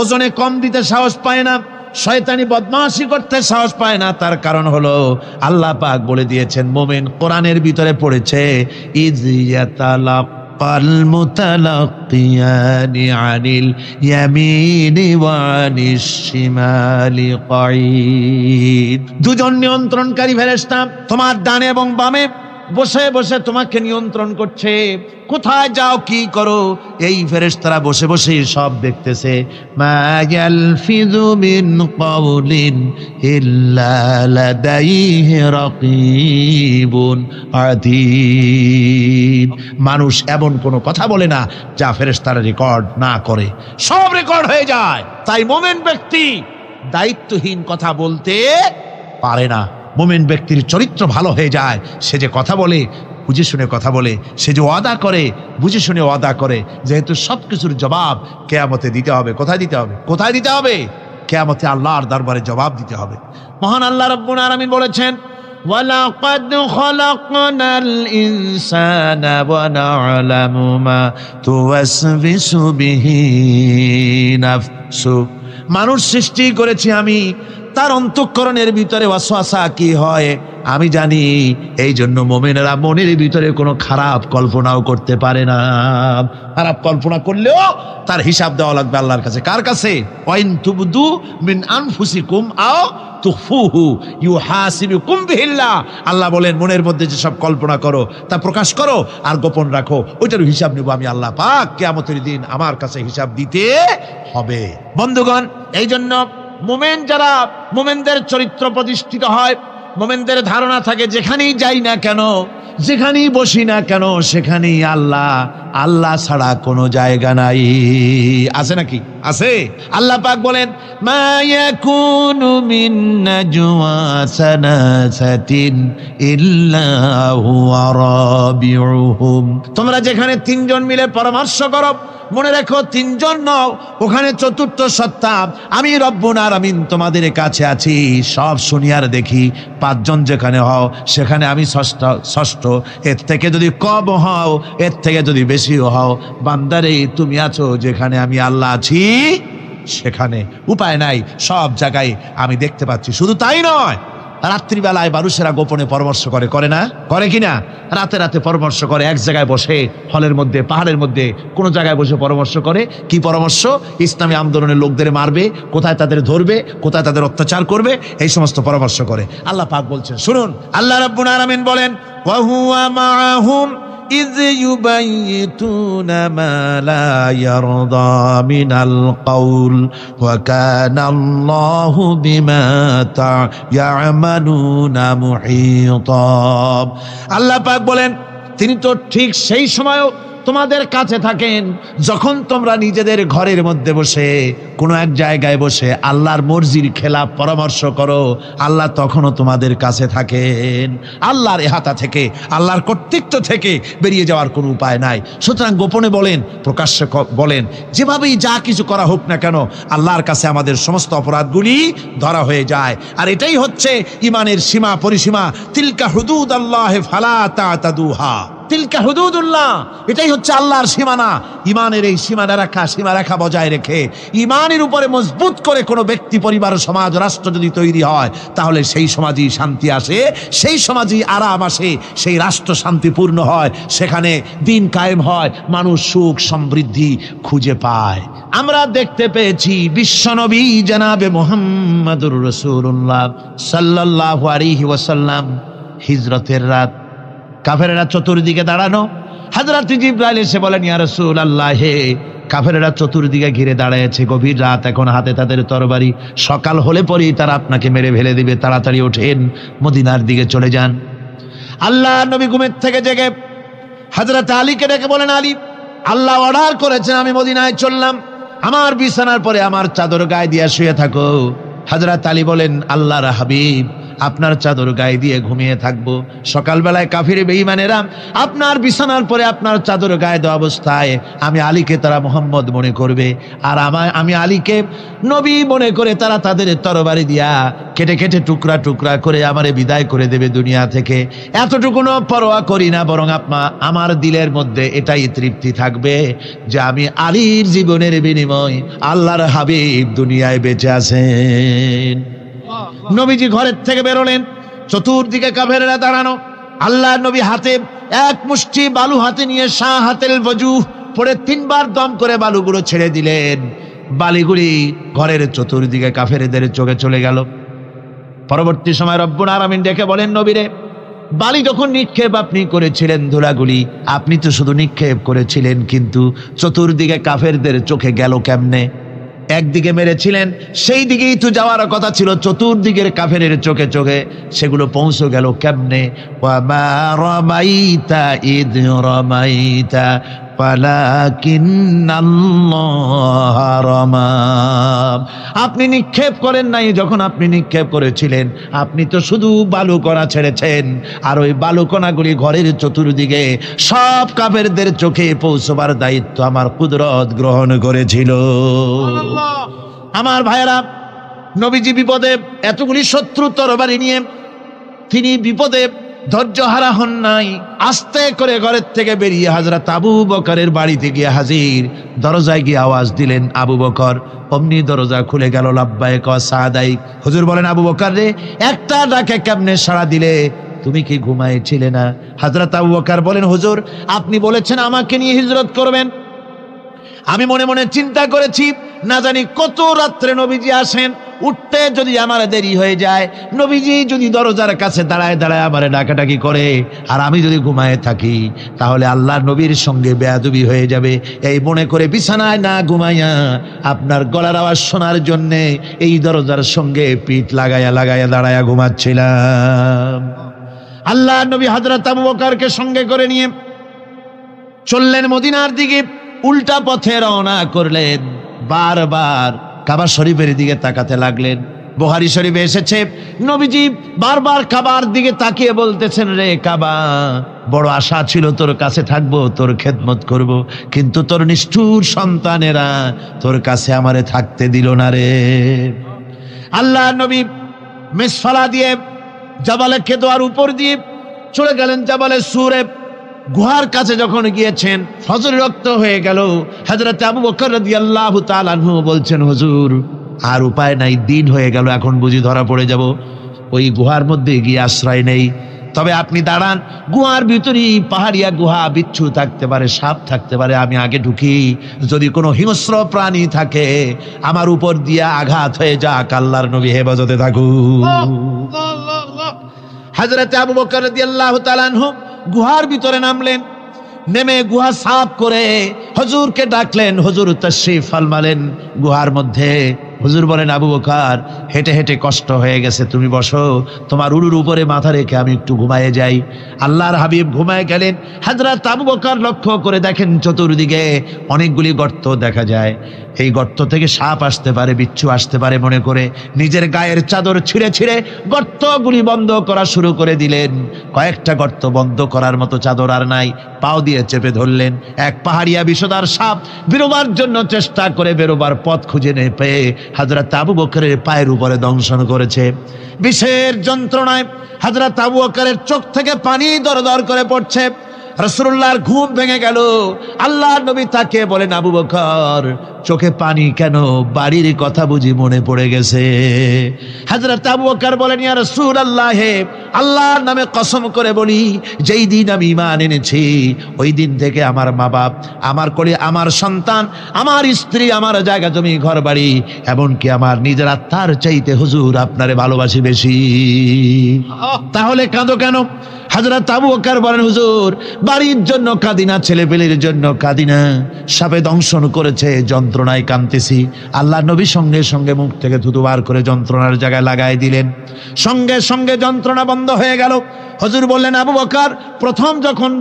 ওজনে কম দিতে সাহস পায় না, শয়তানি বদমাশি করতে সাহস পায় না। তার কারণ হলো আল্লাহ পাক বলে দিয়েছেন, মুমিন কোরআনের ভিতরে পড়েছে, ইয ইয়াতালাক্কাল মুতালাক্কিয়ানি আনিল ইয়ামিনি ওয়া আনিশ শিমালি কাঈদ। দুজন নিয়ন্ত্রণকারী ফেরেশতা তোমার ডানে এবং বামে বসে বসে তোমাকে নিয়ন্ত্রণ করছে, কোথায় যাও কি করো এই ফেরেশতারা বসে বসে সব দেখতেছে। মা ইয়ালফিযু মিন কাওলিন ইল্লা লাদাইহি রাকীবুন আতীদ। মানুষ এমন কোনো কথা বলে না যা ফেরেশতারা রেকর্ড না করে, সব রেকর্ড হয়ে যায়। তাই মুমিন ব্যক্তি দায়িত্বহীন কথা বলতে পারে না। মুমিন ব্যক্তির চরিত্র ভালো হয়ে যায়, সে যে কথা বলে বুঝে শুনে কথা বলে, সে যে ওয়াদা করে বুঝে শুনে ওয়াদা করে। যেহেতু সবকিছুর জবাব কিয়ামতে দিতে হবে। কোথায় দিতে হবে? কোথায় দিতে হবে? কিয়ামতে আল্লাহর দরবারে জবাব দিতে হবে। মহান আল্লাহ রাব্বুল আলামিন বলেছেন, ওয়ালাকাদ খালাকনাল ইনসানা ওয়া না'লামু মা তুওয়াসবিসু বিহি নাফসু। মানুষ সৃষ্টি করেছি আমি, তার অন্তঃকরণের ভিতরে ওয়াসওয়াসা কি হয় আমি জানি। এই জন্য মুমিনেরা মনের ভিতরে কোনো খারাপ কল্পনাও করতে পারে না। খারাপ কল্পনা করলেও তার হিসাব দেওয়া লাগবে আল্লাহর কাছে। কার কাছে? ওয়াইন তুবদু মিন আনফুসিকুম আও তুখফুহু ইউহাসিবুকুম বিহিল্লাহ। আল্লাহ বলেন, মনের মধ্যে যে সব কল্পনা করো তা প্রকাশ করো আর গোপন রাখো, ওইটার হিসাব নেব আমি আল্লাহ পাক। কিয়ামতের দিন আমার কাছে হিসাব দিতে হবে। বন্ধুগণ, এই জন্য মুমিন যারা, মুমিনদের চরিত্র প্রতিষ্ঠিত হয়, মুমিনদের ধারণা থাকে যেখানেই যাই না কেন, যেখানেই বসি না কেন, সেখানেই আল্লাহ, আল্লাহ ছাড়া কোনো জায়গা নাই। আছে নাকি? আছে। আল্লাহ পাক বলেন, মা ইয়াকুনু মিন নাজওয়া সালাসাতিন ইল্লা হুয়া রাবিউহুম। তোমরা যেখানে তিনজন মিলে পরামর্শ করো, মনে রেখো তিনজন নও, ওখানে চতুর্থ সত্তা আমি রব্বুল আলামিন তোমাদের কাছে আছি। সব শুনি আর দেখি। পাঁচজন যেখানে হও সেখানে আমি ষষ্ঠ। এর থেকে যদি কম হও, এর থেকে যদি বেশিও হও, বান্দারে তুমি আছো যেখানে আমি আল্লাহ আছি, সেখানে উপায় নাই, সব জায়গায় আমি দেখতে পাচ্ছি। শুধু তাই নয়, রাত্রিবেলায় মানুষেরা গোপনে পরামর্শ করে, করে না? করে কিনা? রাতে রাতে পরামর্শ করে, এক জায়গায় বসে, হলের মধ্যে, পাহাড়ের মধ্যে, কোনো জায়গায় বসে পরামর্শ করে। কি পরামর্শ? ইসলামী আন্দোলনের লোকদের মারবে, কোথায় তাদের ধরবে, কোথায় তাদের অত্যাচার করবে, এই সমস্ত পরামর্শ করে। আল্লাহ পাক বলছেন, শুনুন, আল্লাহ রাব্বুল আলামিন বলেন, ওয়া হুয়া মাআহুম إذ يبيتون ما لا يرضى من القول وكان الله بما يعملون محيطا। আল্লাহ পাক বলেন, তিনি তো ঠিক সেই সময়ও তোমাদের কাছে থাকেন, যখন তোমরা নিজেদের ঘরের মধ্যে বসে কোনো এক জায়গায় বসে আল্লাহর মর্জির খেলাফ পরামর্শ করো, আল্লাহ তখনও তোমাদের কাছে থাকেন। আল্লাহর এহাতা থেকে, আল্লাহর কর্তৃত্ব থেকে বেরিয়ে যাওয়ার কোনো উপায় নাই। সুতরাং গোপনে বলেন, প্রকাশ্যে বলেন, যেভাবেই যা কিছু করা হোক না কেন, আল্লাহর কাছে আমাদের সমস্ত অপরাধগুলি ধরা হয়ে যায়। আর এটাই হচ্ছে ইমানের সীমা পরিসীমা। তিলকা হুদুদাল্লাহ ফালা তা'তাদুহা, তিলকা হুদুদুল্লাহ, এটাই হচ্ছে আল্লাহর সীমানা। ইমানের এই সীমারেখা বজায় রেখে ইমানের উপরে মজবুত করে কোনো ব্যক্তি, পরিবার, সমাজ, রাষ্ট্র যদি তৈরি হয়, তাহলে সেই সমাজই শান্তি আসে, সেই সমাজই আরাম আসে, সেই রাষ্ট্র শান্তিপূর্ণ হয়, সেখানে দিন কায়েম হয়, মানুষ সুখ সমৃদ্ধি খুঁজে পায়। আমরা দেখতে পেয়েছি বিশ্বনবী জনাবে মুহাম্মদুর রাসূলুল্লাহ সাল্লাল্লাহু আলাইহি ওয়াসাল্লাম হিজরতের রাত, কাফেরেরা চতুর্দিকে দাঁড়ানো, হযরত জিবরাইল এসে বলেন, ইয়া রাসূলুল্লাহ, হে কাফেরেরা চতুর্দিকে ঘিরে দাঁড়িয়েছে, গভীর রাত, এখন হাতে তাদের তরবারি, সকাল হলে পরেই তারা আপনাকে মেরে ফেলে দিবে, তাড়াতাড়ি ওঠেন, মদিনার দিকে চলে যান। আল্লাহ নবী ঘুমের থেকে জেগে হযরত আলীকে ডেকে বলেন, আলী, আল্লাহ অর্ডার করেছেন আমি মদিনায় চললাম, আমার বিছানার পরে আমার চাদর গায়ে দিয়ে শুয়ে থাকো। হযরত আলী বলেন, আল্লাহর হাবিব, আপনার চাদর গায়ে দিয়ে ঘুমিয়ে থাকবো, সকালবেলায় কাফির বেঈমানেরা আপনার বিছানার পরে আপনার চাদর গায়ে দেওয়া অবস্থায় আমি আলীকে তারা মুহাম্মদ মনে করবে, আর আমি আলীকে নবী মনে করে তারা তাদের তরবারি দিয়া কেটে কেটে টুকরা টুকরা করে আমারে বিদায় করে দেবে দুনিয়া থেকে। এতটুকুনো পরোয়া করি না, বরং আমার দিলের মধ্যে এটাই তৃপ্তি থাকবে যে আমি আলীর জীবনের বিনিময় আল্লাহর হাবিব দুনিয়ায় বেঁচে আছেন। নবীজি ঘরের থেকে বেরোলেন, চতুর্দিকে কাফেরেরা দাঁড়ানো, আল্লাহর নবী হাতে এক মুষ্টি বালু হাতে নিয়ে শাহাতেল ওযু পড়ে 3 বার দম করে বালুগুলো ছেড়ে দিলেন। বালিগুলি ঘরের চতুর্দিকে কাফেরদের চোখে চলে গেল। পরবর্তী সময় রব্বুল আলামিন ডেকে বলেন, নবীরে, বালি যখন নিক্ষেপ আপনি করেছিলেন, ধুলাগুলি আপনি তো শুধু নিক্ষেপ করেছিলেন, কিন্তু চতুর্দিকে কাফেরদের চোখে গেল কেমনে? একদিকে মেরেছিলেন, সেই দিকেই তো যাওয়ার কথা ছিল, চতুর্দিকের কাফেরের চোখে চোখে সেগুলো পৌঁছে গেল কেমনে? ওয়া মা রামাইতা ইদ রামাইতা ওয়ালাকিন্নাল্লাহ রামা। আপনি নিক্ষেপ করেন নাই, যখন আপনি নিক্ষেপ করেছিলেন আপনি তো শুধু বালুকণা ছেড়েছেন, আর ওই বালুকণাগুলি ঘরের চতুর্দিকে সব কাফেরদের চোখে পৌঁছবার দায়িত্ব আমার কুদরত গ্রহণ করেছিল। আমার ভাইয়েরা, নবীজি বিপদে, এতগুলি শত্রু তরবারি নিয়ে তিনি বিপদে ধৈর্য হারা হন নাই, আস্তে করে ঘরের থেকে বেরিয়ে হযরত আবু বকরের বাড়িতে গিয়ে হাজির। দরজায় গিয়ে আওয়াজ দিলেন, আবু বকর। অমনি দরজা খুলে গেল, লাব্বাইক ওয়া সাদাইক। হুজুর বলেন, আবু বকর রে, একটা ডাকে কেমনে সাড়া দিলে? তুমি কি ঘুমাইছিলে না? হযরত আবু বকর বলেন, হুজুর, আপনি বলেছেন আমাকে নিয়ে হিজরত করবেন, আমি মনে মনে চিন্তা করেছি, না জানি কত রাত্রে নবীজি আসেন, উঠতে যদি আমার দেরি হয়ে যায়, নবীজি যদি দরজার কাছে দাঁড়ায় দাঁড়ায় আমারে ডাকাডাকি করে, আর আমি যদি ঘুমায় থাকি, তাহলে আল্লাহর নবীর সঙ্গে বেয়াদবি হয়ে যাবে। এই মনে করে বিছানায় না ঘুমাইয়া আপনার গলার আওয়াজ শোনার জন্যে এই দরজার সঙ্গে পিঠ লাগাইয়া লাগাইয়া দাঁড়াইয়া ঘুমাচ্ছিলাম। আল্লাহর নবী হযরত আবু বকরকে সঙ্গে করে নিয়ে চললেন মদিনার দিকে, উল্টা পথে রওনা করলেন। বারবার কাবা শরীফের দিকে তাকাতে লাগলেন। বুখারী শরীফে এসেছে, নবীজি বারবার কাবার দিকে তাকিয়ে বলতেছেন, রে কাবা, বড় আশা ছিল তোর কাছে থাকবো, তোর খেদমত করব, কিন্তু তোর নিষ্ঠুর সন্তানেরা তোর কাছে আমারে থাকতে দিল না রে। আল্লাহ নবী মেসফালা দিয়ে জাবালে কেদোয়ার উপর দিয়ে চলে গেলেন জাবালে সুরে। গুহার কাছে যখন গিয়েছেন, ফজর রক্ত হয়ে গেল। হযরত আবু বকর রাদিয়াল্লাহু তাআলা আনহু বলছেন, হুজুর, আর উপায় নাই, দিন হয়ে গেল, এখন বুঝি ধরা পড়ে যাব, ওই গুহার মধ্যে গিয়ে আশ্রয় নেই। তবে আপনি দাঁড়ান, গুহার ভিতরেই পাহাড়িয়া গুহা, বিচ্ছু থাকতে পারে, সাপ থাকতে পারে, আমি আগে ঢুকি, যদি কোনো হিংস্র প্রাণী থাকে আমার উপর দিয়ে আঘাত হয়ে যাক, আল্লাহর নবী হেফাজতে থাকুন। হযরত আবু বকর রাদিয়াল্লাহু তাআলা আনহু গুহার ভিতরে নামলেন। নেমে গুহা সাফ করে হুজুরকে ডাকলেন। হুজুর তাশরীফ ফরমালেন গুহার মধ্যে। হুজুর বলেন, আবু বকর হেঁটে হেঁটে কষ্ট হয়ে গেছে, তুমি বসো, তোমার উরুর উপরে মাথা রেখে আমি একটু ঘুমায়ে যাই। আল্লাহর হাবিব ঘুমায় গেলেন। হযরত আবু বকর লক্ষ্য করে দেখেন চতুর্দিকে অনেকগুলি গর্ত দেখা যায়। এই গর্ত থেকে সাপ আসতে পারে, বিচ্ছু আসতে পারে মনে করে নিজের গায়ের চাদর ছিঁড়ে ছিঁড়ে গর্তগুলি বন্ধ করা শুরু করে দিলেন। কয়েকটা গর্ত বন্ধ করার মতো চাদর আর নাই, পাও দিয়ে চেপে ধরলেন। এক পাহাড়িয়া বিষধর সাপ বেরোবার জন্য চেষ্টা করে বেরোবার পথ খুঁজে না পেয়ে হযরত আবু বকরের পায়ের উপরে দংশন করেছে। বিষের যন্ত্রণায় হযরত আবু বকরের চোখ থেকে পানি দরদর করে পড়ছে। রাসূলুল্লাহর ঘুম ভেঙে গেল। আল্লাহর নবী তাকে বলেন, আবু বকর চোখে পানি কেন? বাড়ির কথা বুঝি মনে পড়ে গেছে? হযরত আবু বকর বলেন, ইয়া রাসূলুল্লাহ, আল্লাহর নামে কসম করে বলি, যেই দিন আমি ঈমান এনেছি ওই দিন থেকে আমার মা বাপ, আমার কোলে আমার সন্তান, আমার স্ত্রী, আমার জায়গা জমি ঘর বাড়ি, এমনকি আমার নিজের আত্মার চাইতে হুজুর আপনারে ভালোবাসি বেশি। তাহলে কাঁদো কেন? হযরত আবু বকর বলেন, হুজুর বাড়ির জন্য কাঁদি না, ছেলেপেলের জন্য কাঁদি না, সাপে দংশন করেছে, যন্ত্রণায় কাঁদতেছি। আল্লাহ নবী সঙ্গে সঙ্গে মুখ থেকে থুতু বার করে যন্ত্রণার জায়গায় লাগাই দিলেন। সঙ্গে সঙ্গে যন্ত্রণা বন্ধ হয়ে গেল। হুজুর বললেন, আবু বকর প্রথম যখন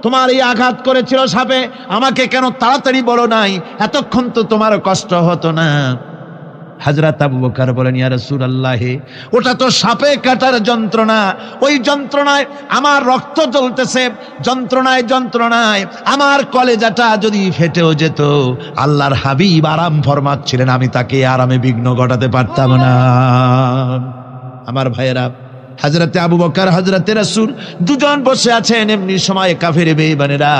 তোমার এই আঘাত করেছিল সাপে, আমাকে কেন তাড়াতাড়ি বলো নাই? এতক্ষণ তো তোমার কষ্ট হতো না। হযরত আবু বকর বলেন, ইয়া রাসূলুল্লাহ, ওটা তো সাপে কাটার যন্ত্রণা, ওই যন্ত্রণায় আমার রক্ত জ্বলতেছে, যন্ত্রণায় যন্ত্রণায় আমার কলেজাটা যদি ফেটেও যেত। আল্লাহর হাবিব আরাম ফরমাচ্ছিলেন, আমি তাকে আরামে বিঘ্ন ঘটাতে পারতাম না। আমার ভাইয়েরা, হযরতে আবু বকর হযরতে রাসূল দুজন বসে আছেন। এমনি সময় কাফের বেঈমানেরা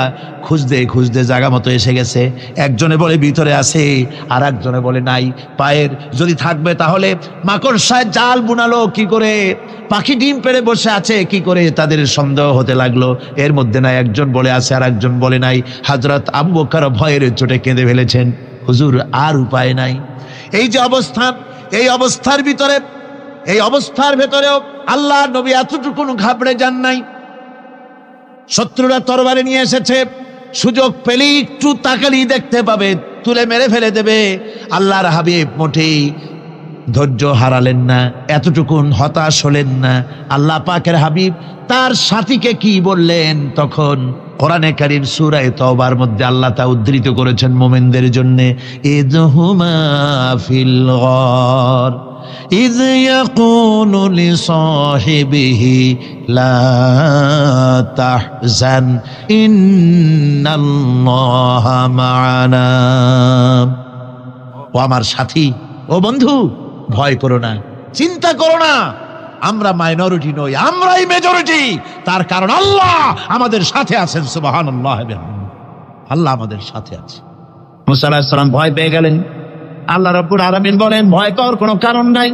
খুঁজতে খুঁজতে জায়গা মতো এসে গেছে। একজনে বলে ভিতরে আছে, আর একজনে বলে নাই। পায়ের যদি থাকবে তাহলে মাকড়সায় জাল বুনালো কি করে, পাখি ডিম পেড়ে বসে আছে কি করে, তাদের সন্দেহ হতে লাগলো। এর মধ্যে নাই একজন বলে আছে আর একজন বলে নাই। হযরত আবু বকর ভয়ের চোটে কেঁদে ফেলেছেন, হুজুর আর উপায় নাই। এই যে অবস্থান, এই অবস্থার ভিতরে, এই অবস্থার ভেতরেও আল্লাহ নবী এতটুকু ঘাবড়ে যান নাই। শত্রুরা তরবারি নিয়ে এসেছে, সুযোগ পেলেই একটু তাকালেই দেখতে পাবে, তুলে মেরে ফেলে দেবে। আল্লাহর হাবিব মোটেই ধৈর্য হারালেন না, এতটুকুন হতাশ হলেন না। আল্লাহ পাকের হাবিব তার সাথীকে কি বললেন? তখন কোরআনে কারীম সূরা তাওবার মধ্যে আল্লাহ তা উদ্ধৃত করেছেন মুমিনদের জন্য, ইযহুমা ফিল গার إذ يقول لصاحبه لا تحزن إن الله معنا। ও আমার সাথী, ও বন্ধু, ভয় করো না, চিন্তা করো না, আমরা মাইনরিটি নই, আমরাই মেজরিটি। তার কারণ আল্লাহ আমাদের সাথে আছেন। সুবহানাল্লাহ, আল্লাহ আমাদের সাথে আছে। মুসা আলাইহিস সালাম ভয় পেয়ে গেলেন। আল্লাহ রাব্বুল আলামিন বলেন, ভয় পাওয়ার কোনো কারণ নাই,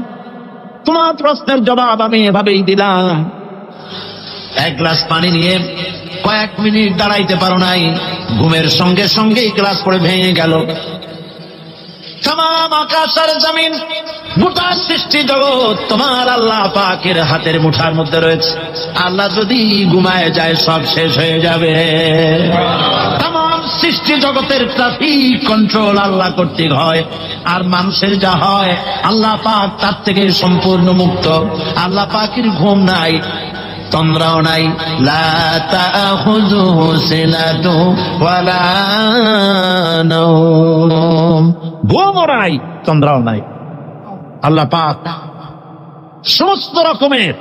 তোমার প্রশ্নের জবাব আমি এভাবেই দিলাম। এক গ্লাস পানি নিয়ে কয়েক মিনিট দাঁড়াইতে পারো নাই, ঘুমের সঙ্গে সঙ্গে গ্লাস পড়ে ভেঙে গেল। তামাম আকাশ আর জমিন, গোটা সৃষ্টি জগৎ তোমার আল্লাহ পাকের হাতের মুঠার মধ্যে রয়েছে। আল্লাহ যদি ঘুমায় যায় সব শেষ হয়ে যাবে। তামাম সৃষ্টি জগতের ট্রাফিক কন্ট্রোল আল্লাহ কর্তৃক হয়, আর মানুষের যা হয় আল্লাহ পাক তার থেকে সম্পূর্ণ মুক্ত। আল্লাহ পাকের ঘুম নাই, তন্দ্রাও নাই। লা তাখুযুহু সিনাতু ওয়ালা নাওম, ঘুমও নাই, তন্দ্রাও নাই। আল্লাহ পাক সমস্ত রকমের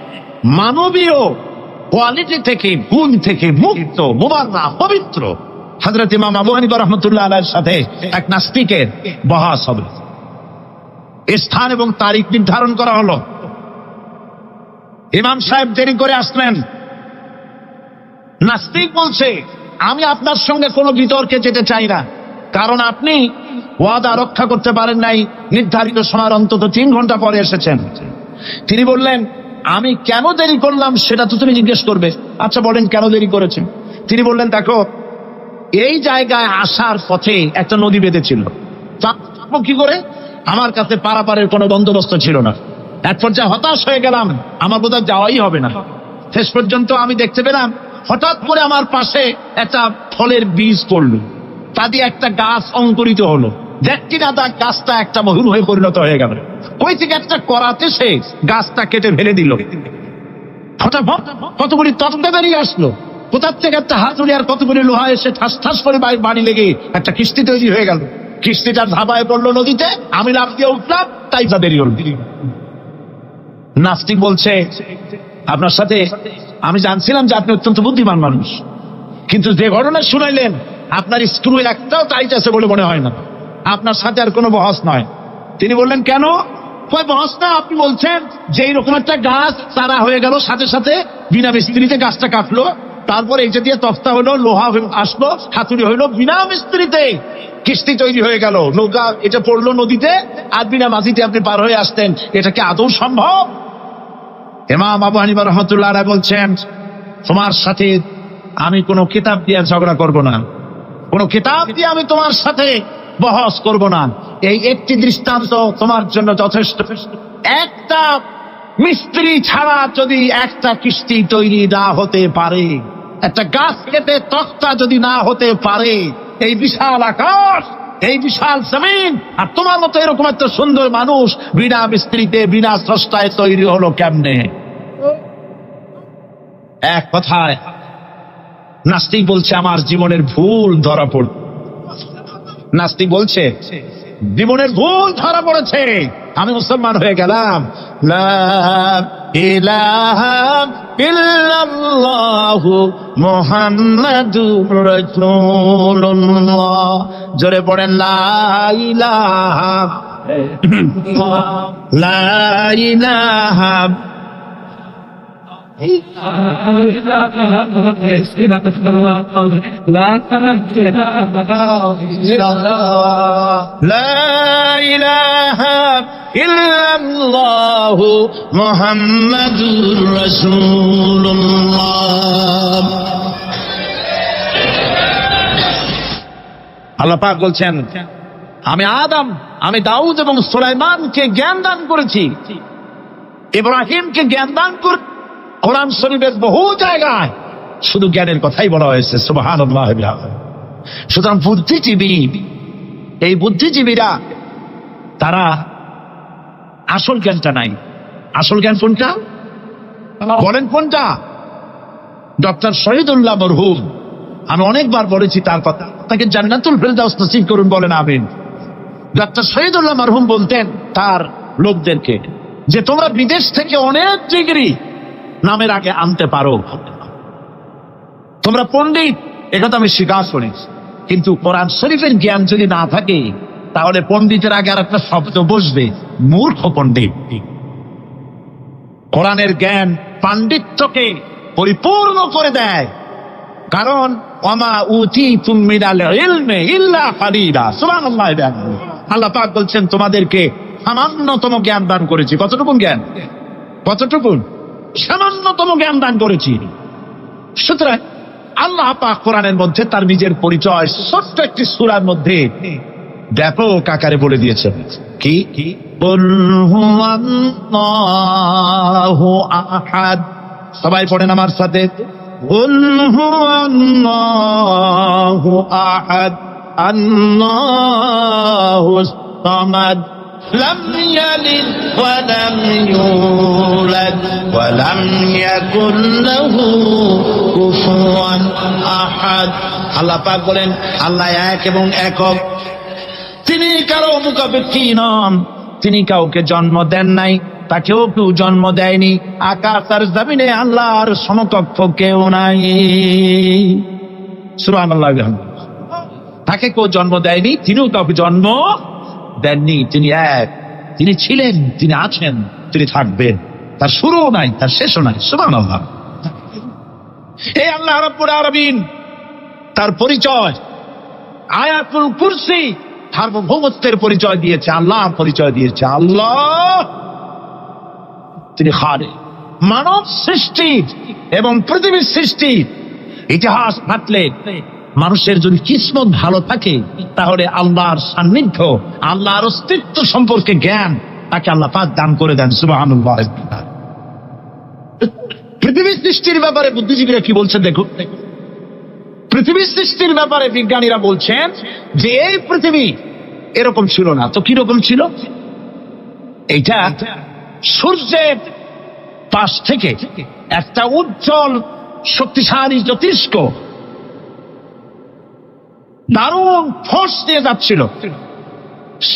মানবীয় কোয়ালিটি থেকে, গুণ থেকে মুক্ত, মুবাররা, পবিত্র। হযরত ইমাম আবু হানিফা রাহমাতুল্লাহ আলাইহির সাথে এক নাস্তিকের বহাস হবে। স্থান এবং তারিখ নির্ধারণ করা হলো। ইমাম সাহেব দেরি করে আসলেন। নাস্তিক বলছে, আমি আপনার সঙ্গে কোনো বিতর্কে যেতে চাই না, কারণ আপনি ওয়াদা রক্ষা করতে পারেন নাই, নির্ধারিত সময়ের অন্তত 3 ঘন্টা পরে এসেছেন। তিনি বললেন, আমি কেন দেরি করলাম সেটা তো তুমি জিজ্ঞেস করবে। আচ্ছা বলেন কেন দেরি করেছেন? তিনি বললেন, দেখো, এই জায়গায় আসার পথে একটা নদী বেঁধেছিল, কি করে আমার কাছে পারাপারের কোনো বন্দোবস্ত ছিল না। এক পর্যায়ে হতাশ হয়ে গেলাম, আমার বোধহয় যাওয়াই হবে না। শেষ পর্যন্ত আমি দেখতে পেলাম হঠাৎ করে আমার পাশে একটা ফলের বীজ পড়ল, তা দিয়ে একটা গাছ অঙ্কুরিত হলো। দেখছি না তা গাছটা একটা মহুল হয়ে পরিণত হয়ে গেল। কই থেকে একটা করাতে সে গাছটা কেটে ফেলে দিল। ফটাফট কতগুলি তটকা বেরিয়ে আসলো, কোথার থেকে একটা হাতুড়ি আর কতগুলি লোহা এসে ঠাস ঠাস করে বাড়ি লেগে একটা কিস্তি তৈরি হয়ে গেল। কিস্তিটা ধাবায় পড়লো নদীতে, আমি লাফ দিয়ে উঠলাম, তাই তা বেরিয়ে উঠল। নাস্তিক বলছে, আপনার সাথে আমি জানছিলাম যে আপনি অত্যন্ত বুদ্ধিমান মানুষ, কিন্তু যে ঘটনা শুনাইলেন আপনার স্ক্রু একটাও টাইট আছে বলে মনে হয় না, আপনার সাথে আর কোনো বহস নয়। তিনি বললেন, কেন? কই বহস না, আপনি বলছেন যে এইরকম একটা গাছ চারা হয়ে গেল, সাথে সাথে বিনা মিস্ত্রিতে গাছটা কাটলো, তারপরে এইটা দিয়ে তক্তা হলো, লোহা আসলো, হাতুড়ি হইলো, বিনা মিস্ত্রিতে কিস্তি তৈরি হয়ে গেল, নৌকা এটা পড়লো নদীতে, আর বিনা মাঝিতে আপনি পার হয়ে আসতেন। এটা কি আদৌ সম্ভব? ইমাম আবু হানিফা রাহমাতুল্লাহ আলাইহি বলছেন, তোমার সাথে আমি কোনো কিতাব দিয়ে ঝগড়া করব না, কোনো কিতাব দিয়ে আমি তোমার সাথে বহস করব না। এই একটি দৃষ্টান্ত তোমার জন্য যথেষ্ট। একটা মিস্ত্রি ছাড়া যদি একটা কিস্তি তৈরি না হতে পারে, একটা গাছ কেটে তক্তা যদি না হতে পারে, এই বিশাল আকাশ, এই বিশাল জমিন, আর তোমার মতো এরকম একটা সুন্দর মানুষ বিনা মিস্ত্রিতে বিনা স্রষ্টায় তৈরি হলো কেমনে? এক কথায় নাস্তিক বলছে আমার জীবনের ভুল ধরা পড়ল। নাস্তিক বলছে জীবনের ভুল ধরা পড়েছে, আমি মুসলমান হয়ে গেলাম। লা ইলাহা ইল্লাল্লাহু মুহাম্মাদুর রাসূলুল্লাহ। জোরে পড়েন, লা ইলাহা লা ইলাহা ইল্লাল্লাহু মুহাম্মাদুর রাসূলুল্লাহ। আল্লাহ পাক বলছেন, আমি আদম, আমি দাউদ এবং সুলাইমানকে জ্ঞান দান করেছি, ইব্রাহিমকে জ্ঞান দান করে। কোরআন শরীফের বহু জায়গায় শুধু জ্ঞানের কথাই বলা হয়েছে। সুবহানাল্লাহ। সুতরাং বুদ্ধিজীবী, এই বুদ্ধিজীবীরা তারা আসল জ্ঞানটা নাই। আসল জ্ঞান কোনটা বলেন? কোনটা? ডক্টর শহীদুল্লাহ মরহুম, আমি অনেকবার বলেছি তার কথা, তাকে জান্নাতুল ফেরদাউস নসিব করুন, বলেন আমিন। ডক্টর শহীদুল্লাহ মরহুম বলতেন তার লোকদেরকে যে তোমরা বিদেশ থেকে অনেক ডিগ্রি নামের আগে আনতে পারো, তোমরা পণ্ডিত, একথা আমি স্বীকার করি, কিন্তু কোরআন শরীফের জ্ঞান যদি না থাকে তাহলে পণ্ডিতের আগে আর একটা শব্দ বসবে, মূর্খ পণ্ডিত। কোরআনের জ্ঞান পাণ্ডিত্যকে পরিপূর্ণ করে দেয়, কারণ ওয়ামা উতীতুম মিনাল ইলমি ইল্লা কালিলা। সুবহানাল্লাহ। আল্লাহ পাক বলছেন তোমাদেরকে সামান্যতম জ্ঞান দান করেছি। কতটুকু জ্ঞান? কতটুকু? সামান্যতম জ্ঞান দান করেছি। সুতরাং আল্লাহ পাক কোরআনের মধ্যে তার নিজের পরিচয় ছোট্ট একটি সূরার মধ্যে ব্যাপক আকারে বলে দিয়েছেন। কি? কুল হুয়াল্লাহু আহাদ। সবাই পড়েন আমার সাথে, কুল হুয়াল্লাহু আহাদ আল্লাহুস সামাদ লাম ইয়ালিদ ওয়া লাম ইউলাদ ওয়া লাম ইয়াকুল লাহু কুফুয়ান আহাদ। আল্লাহ পাক বলেন আল্লাহ এক এবং একক, তিনি কারো মুখাপেক্ষী নন, তিনি কাউকে জন্ম দেন নাই, তাকেও কেউ জন্ম দেয়নি, আকাশ আর জমিনে আল্লাহর সমকক্ষ কেউ নাই। সুবহানাল্লাহ। তাকে কেউ জন্ম দেয়নি, তিনিও কাউকে জন্ম দেননি। তিনি এক, তিনি ছিলেন, তিনি আছেন, তিনি থাকবেন, তার শুরুও নাই, তার শেষও নাই। সুবহানাল্লাহ। এই আল্লাহ রাব্বুল আলামিন তার পরিচয় আয়াতুল কুরসি সার্বভৌমত্বের পরিচয় দিয়েছে, আল্লাহর পরিচয় দিয়েছে। আল্লাহ তিনি খালিক। মানব সৃষ্টি এবং পৃথিবীর সৃষ্টি ইতিহাস ঘাটলে মানুষের যদি কিসমত ভালো থাকে তাহলে আল্লাহর সান্নিধ্য, আল্লাহর অস্তিত্ব সম্পর্কে জ্ঞান তাকে আল্লাহ পাক দান করে দেন। সুবহানাল্লাহ। পৃথিবীর সৃষ্টির ব্যাপারে বুদ্ধিজীবীরা কি বলছেন দেখুন। পৃথিবীর সৃষ্টির ব্যাপারে বিজ্ঞানীরা বলছেন যে এই পৃথিবী এরকম ছিল না। তো কিরকম ছিল? এইটা সূর্যের পাশ থেকে একটা উজ্জ্বল শক্তিশালী জ্যোতিষ্ক দারুণ ফোর্স নিয়ে যাচ্ছিল।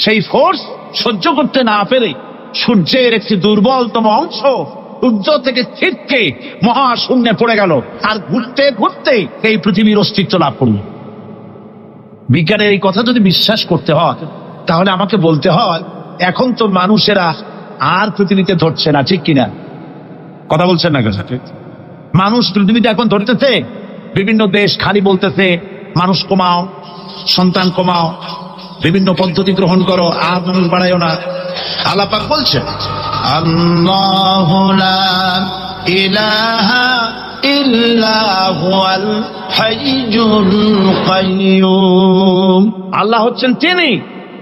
সেই ফোর্স সহ্য করতে না পেরে সূর্যের একটি দুর্বলতম অংশ সূর্য থেকে ছিটকে মহাশূন্যে পড়ে গেল, আর ঘুরতে ঘুরতে এই পৃথিবীর অস্তিত্ব লাভ করল। বিজ্ঞানের এই কথা যদি বিশ্বাস করতে হয়, তাহলে আমাকে বলতে হয় এখন তো মানুষেরা আর পৃথিবীতে ধরছে না, ঠিক কিনা? কথা বলছেন না? মানুষ পৃথিবীতে এখন ধরতেছে, বিভিন্ন দেশ খালি বলতেছে মানুষ কমাও, সন্তান কমাও, বিভিন্ন পদ্ধতি গ্রহণ করো, আর মানুষ বাড়াইও না। আল্লাহ পাক বলছে আল্লাহু লা ইলাহা ইল্লা হুয়াল হাইয়ুল কাইয়্যুম। আল্লাহ হচ্ছেন তিনি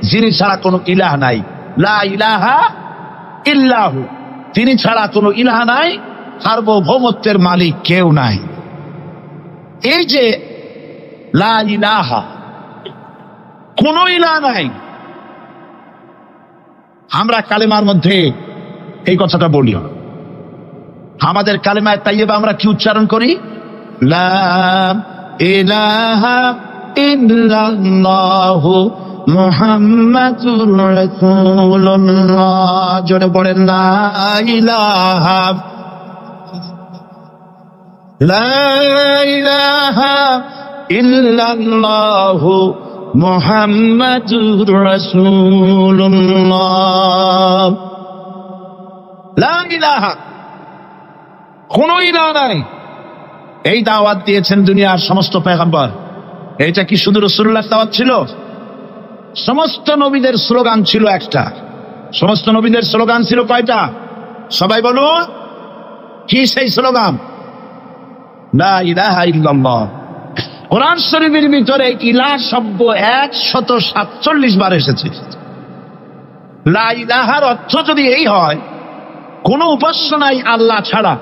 যিনি ছাড়া কোনো ইলাহ নাই। লা ইলাহা ইল্লাহু, তিনি ছাড়া কোনো ইলাহ নাই, সার্বভৌমত্বের মালিক কেউ নাই। এই যে লা ইলাহা, কোন ইলাহ নাই, আমরা কালেমার মধ্যে এই কথাটা বলি। আমাদের কালেমায় তাইয়্যিবা আমরা কি উচ্চারণ করি? লা ইলাহা ইল্লাল্লাহু মুহাম্মাদুর রাসূলুল্লাহ। জোরে পড়েন লা ইলাহা, লা ইলাহা ইল্লাল্লাহু মুহাম্মাদুর রাসূলুল্লাহ। লা ইলাহা, কোন ইলাহ নাই। এই দাওয়াত দিয়েছেন দুনিয়ার সমস্ত পয়গম্বর। এইটা কি শুধু রাসূলুল্লাহর দাওয়াত ছিল? সমস্ত নবীদের স্লোগান ছিল একটা। সমস্ত নবীদের স্লোগান ছিল কয়টা? সবাই বলুন, কি সেই স্লোগান? লা ইলাহা ইল্লাল্লাহ। কোরআন শরীফের ভিতরে ইলাহ শব্দ 147 বার এসেছে। লা ইলাহার অর্থ যদি এই হয়, কোন উপাস্য নাই আল্লাহ ছাড়া,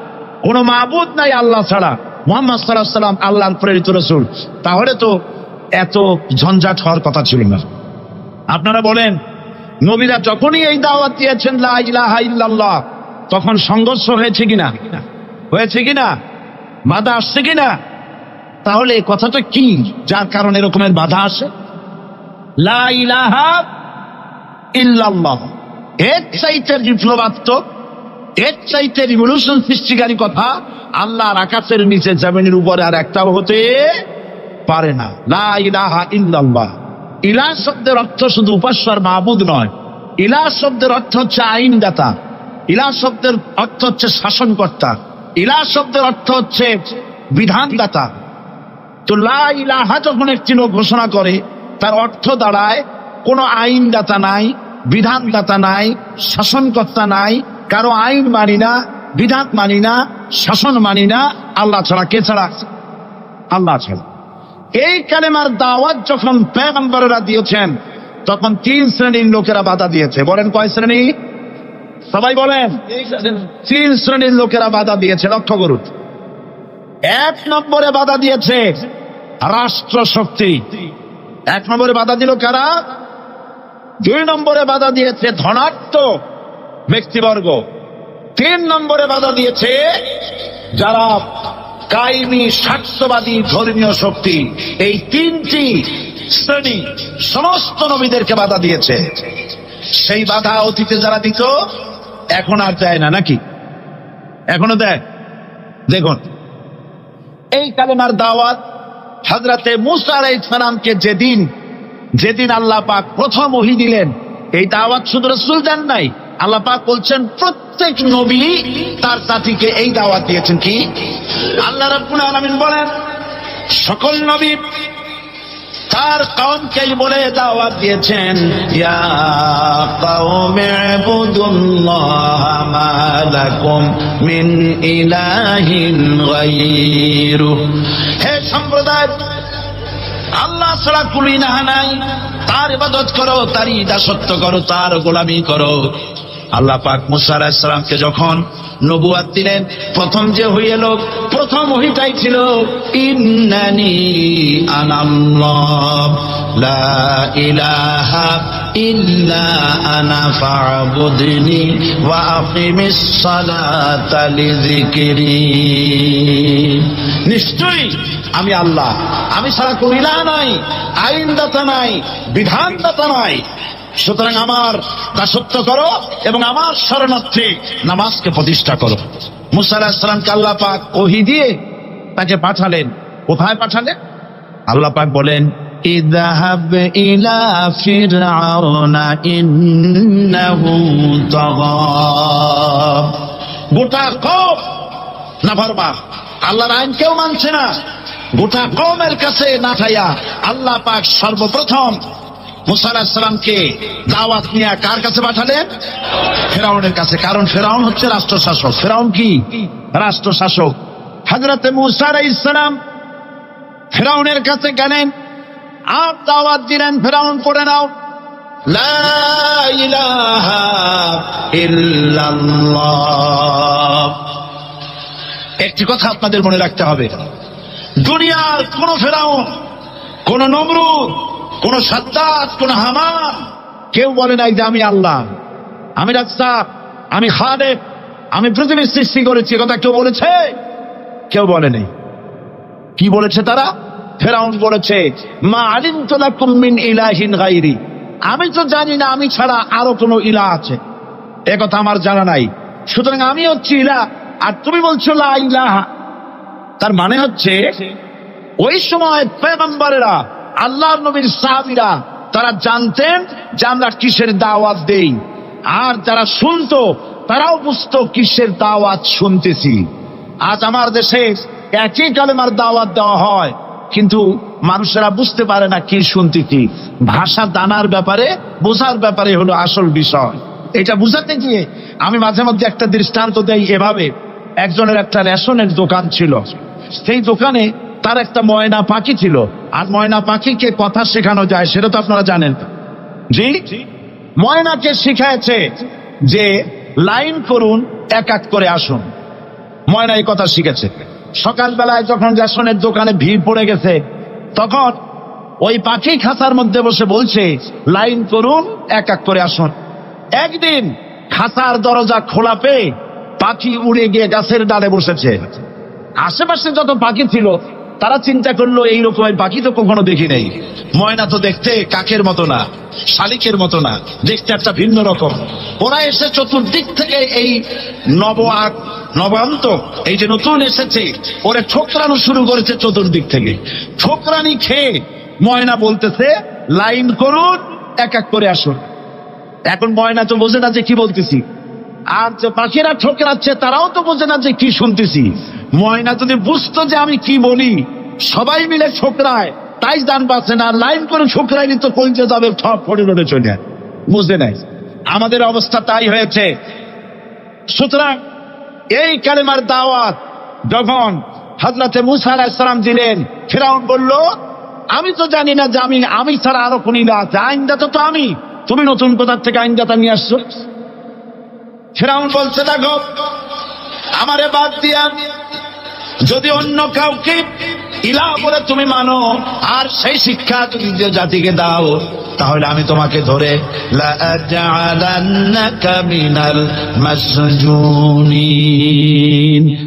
কোন মাবুদ নাই আল্লাহ ছাড়া, মুহাম্মদ সাল্লাল্লাহু আলাইহি ওয়াসাল্লাম আল্লাহর প্রেরিত রাসূল, তাহলে তো এত ঝঞ্ঝাট হওয়ার কথা ছিল না। আপনারা বলেন, নবীরা যখনই এই দাওয়াত দিয়েছেন লা ইলাহা ইল্লাল্লাহ, তখন সংঘর্ষ হয়েছে কিনা? হয়েছে কিনা? বাধা আসছে কিনা? তাহলে কথাটা কি যার কারণে এরকমের বাধা আসে? লা ইলাহা ইল্লাল্লাহ, এর চাইতে বিপ্লবাত্মক, এর চাইতে রিভলিউশন সৃষ্টিকারী কথা আল্লাহর আকাশের নিচে জমিনের উপরে আর একটাও হতে পারে না। লা ইলাহা ইল্লাল্লাহ। ইলাহ শব্দের অর্থ শুধু উপাস্য আর মাবুদ নয়। ইলাহ শব্দের অর্থ হচ্ছে আইনদাতা, ইলাহ শব্দের অর্থ হচ্ছে শাসনকর্তা, ইলাহ শব্দের অর্থ হচ্ছে বিধানদাতা। তো লা ইলাহা যখন একটি লোক ঘোষণা করে, তার অর্থ দাঁড়ায় কোনো আইনদাতা নাই, বিধানদাতা নাই, শাসনকর্তা নাই, কারো আইন মানি না, বিধান মানি না, শাসন মানি না, আল্লাহ ছাড়া। কে ছাড়া? আল্লাহ ছাড়া। এই কালেমার দাওয়াত যখন পয়গম্বরেরা দিয়েছেন, তখন 3 শ্রেণীর লোকেরা বাধা দিয়েছে। বলেন কয় শ্রেণী? সবাই বলেন। 3 শ্রেণীর লোকেরা বাধা দিয়েছে। লক্ষ্য করুন। 1 নম্বরে বাধা দিয়েছে রাষ্ট্র শক্তি। 1 নম্বরে বাধা দিল কারা? 2 নম্বরে বাধা দিয়েছে ধনাঢ্য ব্যক্তিবর্গ। 3 নম্বরে বাধা দিয়েছে যারা কায়েমি স্বার্থবাদী ধর্মীয় শক্তি। এই 3টি শ্রেণী সমস্ত নবীদেরকে বাধা দিয়েছে। সেই বাধা অতীতে যারা দিত, এখন আর দেয় না, নাকি? এখনো দেয়? দেখুন, এই কালেমার দাওয়াত হযরতে মূসা আলাইহিস সালামকে যেদিন আল্লাহ পাক প্রথম ওহী দিলেন, এই দাওয়াত শুধু রাসূল দেন নাই, আল্লাহ পাক বলছেন প্রত্যেক নবী তার জাতিকে এই দাওয়াত দিয়েছেন। কি? আল্লাহ রাব্বুল আলামিন বলেন, সকল নবী তার কওমকে বলে দাওয়াত দিয়েছেন, ইয়া কওমি ইবুদুল্লাহ মা লাকুম মিন ইলাহিন গায়রু। হে সম্প্রদায়, আল্লাহ ছাড়া কোন ইলাহ নাই, তার ইবাদত করো, তারই দাসত্ব করো, তার গোলামি করো। আল্লাহ পাক মুসা আলাইহিস সালামকে যখন নবুয়ত দিলেন, প্রথম যে হয়ে এলো, প্রথম ওহীটাই ছিল ইন্নানি আনাল্লাহ লা ইলাহা ইল্লা আনা ফা'বুদনি ওয়া আকিমিস সালাতা লিযিকরি। নিশ্চয়ই আমি আল্লাহ, আমি ছাড়া কোন ইলাহ নাই, আইনদাতা নাই, বিধানদাতা নাই, সুতরাং আমার দাসত্ব করো এবং আমার শরণার্থে নামাজকে প্রতিষ্ঠা করো। মুসা আলাইহিস সালামকে আল্লাহ পাক ওহী দিয়ে তাকে পাঠালেন। কোথায় পাঠালেন? আল্লাহ পাক বলেন, ইযহাব ইলা ফিরআউনা ইন্নাহু তাগা। গোটা কওম নাফরমান, আল্লাহর আইন কেউ মানছে না, গোটা কওমের কাছে না খাইয়া আল্লাহ পাক সর্বপ্রথম মুসা আলাইহিস সালামকে দাওয়াত নিয়ে কার কাছে পাঠালেন? ফিরআউনের কাছে। কারণ ফিরআউন হচ্ছে রাষ্ট্রশাসক। ফিরআউন কি? রাষ্ট্রশাসক। হযরত মুসা আলাইহিস সালাম ফিরআউনের কাছে গেলেন আর দাওয়াত দিলেন, ফিরআউন পড়ে নাও লা ইলাহা ইল্লাল্লাহ। একটি কথা আপনাদের মনে রাখতে হবে, দুনিয়ার কোন ফিরআউন, কোন নমরুদ, কোন সাদ্দাত, কোন হামান কেউ বলে নাই যে আমি আল্লাহ, আমি রাজ্জাক, আমি খালেক, আমি পৃথিবীর সৃষ্টি করেছি। কথা কেউ বলেছে? কেউ বলে নেই। কি বলেছে তারা? ফিরআউন বলেছে মা আলিমতু লাকুম মিন ইলাহিন গায়রি, আমি তো জানি না আমি ছাড়া আরো কোনো ইলাহ আছে, এ কথা আমার জানা নাই, সুতরাং আমি হচ্ছি ইলাহ আর তুমি বলছো লা ইলাহা। তার মানে হচ্ছে ওই সময় পয়গম্বরেরা, আল্লাহর নবীর সাহাবীরা তারা জানতেন যে আমরা কিসের দাওয়াত দেই, আর যারা শুনতো তারাও বুঝতো কিসের দাওয়াত শুনতেছি। আজ আমার দেশে একই কালেমার দাওয়াত দেওয়া হয়, কিন্তু মানুষেরা বুঝতে পারে না কি শুনতেছি। ভাষা জানার ব্যাপারে, বোঝার ব্যাপারে হলো আসল বিষয়। এটা বুঝাতে গিয়ে আমি মাঝে মধ্যে একটা দৃষ্টান্ত দেই এভাবে। একজনের একটা রেশনের দোকান ছিল, সেই দোকানে তার একটা ময়না পাখি ছিল। আর ময়না পাখিকে কথা শেখানো যায় সেটা তো আপনারা জানেন। জি, ময়নাকে শিখাইছে যে লাইন করুন, এক এক করে আসুন। ময়না এই কথা শিখেছে। সকালবেলায় যখন রেশনের দোকানে ভিড় পড়ে গেছে, তখন ওই পাখি খাঁচার মধ্যে বসে বলছে লাইন করুন, এক এক করে আসুন। একদিন খাঁচার দরজা খোলা পেয়ে পাখি উড়ে গিয়ে গাছের ডালে বসেছে। আশেপাশে যত পাখি ছিল তারা চিন্তা করলো এই রকমের পাখি তো কখনো দেখি নেই। ময়না তো দেখতে কাকের মতো না, শালিকের মতো না, দেখতে একটা ভিন্ন রকম। ওরা এসে চতুর্দিক থেকে এই নবান্ত, এই যে নতুন এসেছে, ওরে ঠোকরানো শুরু করেছে চতুর্দিক থেকে। ঠোকরানি খেয়ে ময়না বলতেছে লাইন করুন, এক এক করে আসুন। এখন ময়না তো বোঝে না যে কি বলতেছি, আর যে পাখিরা ঠোকরাচ্ছে তারাও তো বোঝে না যে কি শুনতেছি। ময়না যদি বুঝতো যে আমি কি বলি, সবাই মিলে ঠোকরায়, তাই দান পাচ্ছে না। লাইন করে ঠোকরাইনি তো কলজে যাবে, সব ফড়ে রোডে চলে, বুঝতে নাই। আমাদের অবস্থা তাই হয়েছে। সুতরাং এই কালেমার দাওয়াত যখন হযরত মুসা আলাইহিস সালাম দিলেন, ফিরআউন বলল আমি তো জানি না যে আমি ছাড়া আরো কোন ইলাহ আছে, আইনদাতা তো আমি, তুমি নতুন কোথা থেকে আইনদাতা নিয়ে আসছো? ফিরআউন বলছে দেখো, আমারে বাদ দিয়া যদি অন্য কাউকে ইলাহ বলে তুমি মানো আর সেই শিক্ষা যদি জাতিকে দাও, তাহলে আমি তোমাকে ধরে লাআজআলান্নাকা মিনাল মাসজুনিন,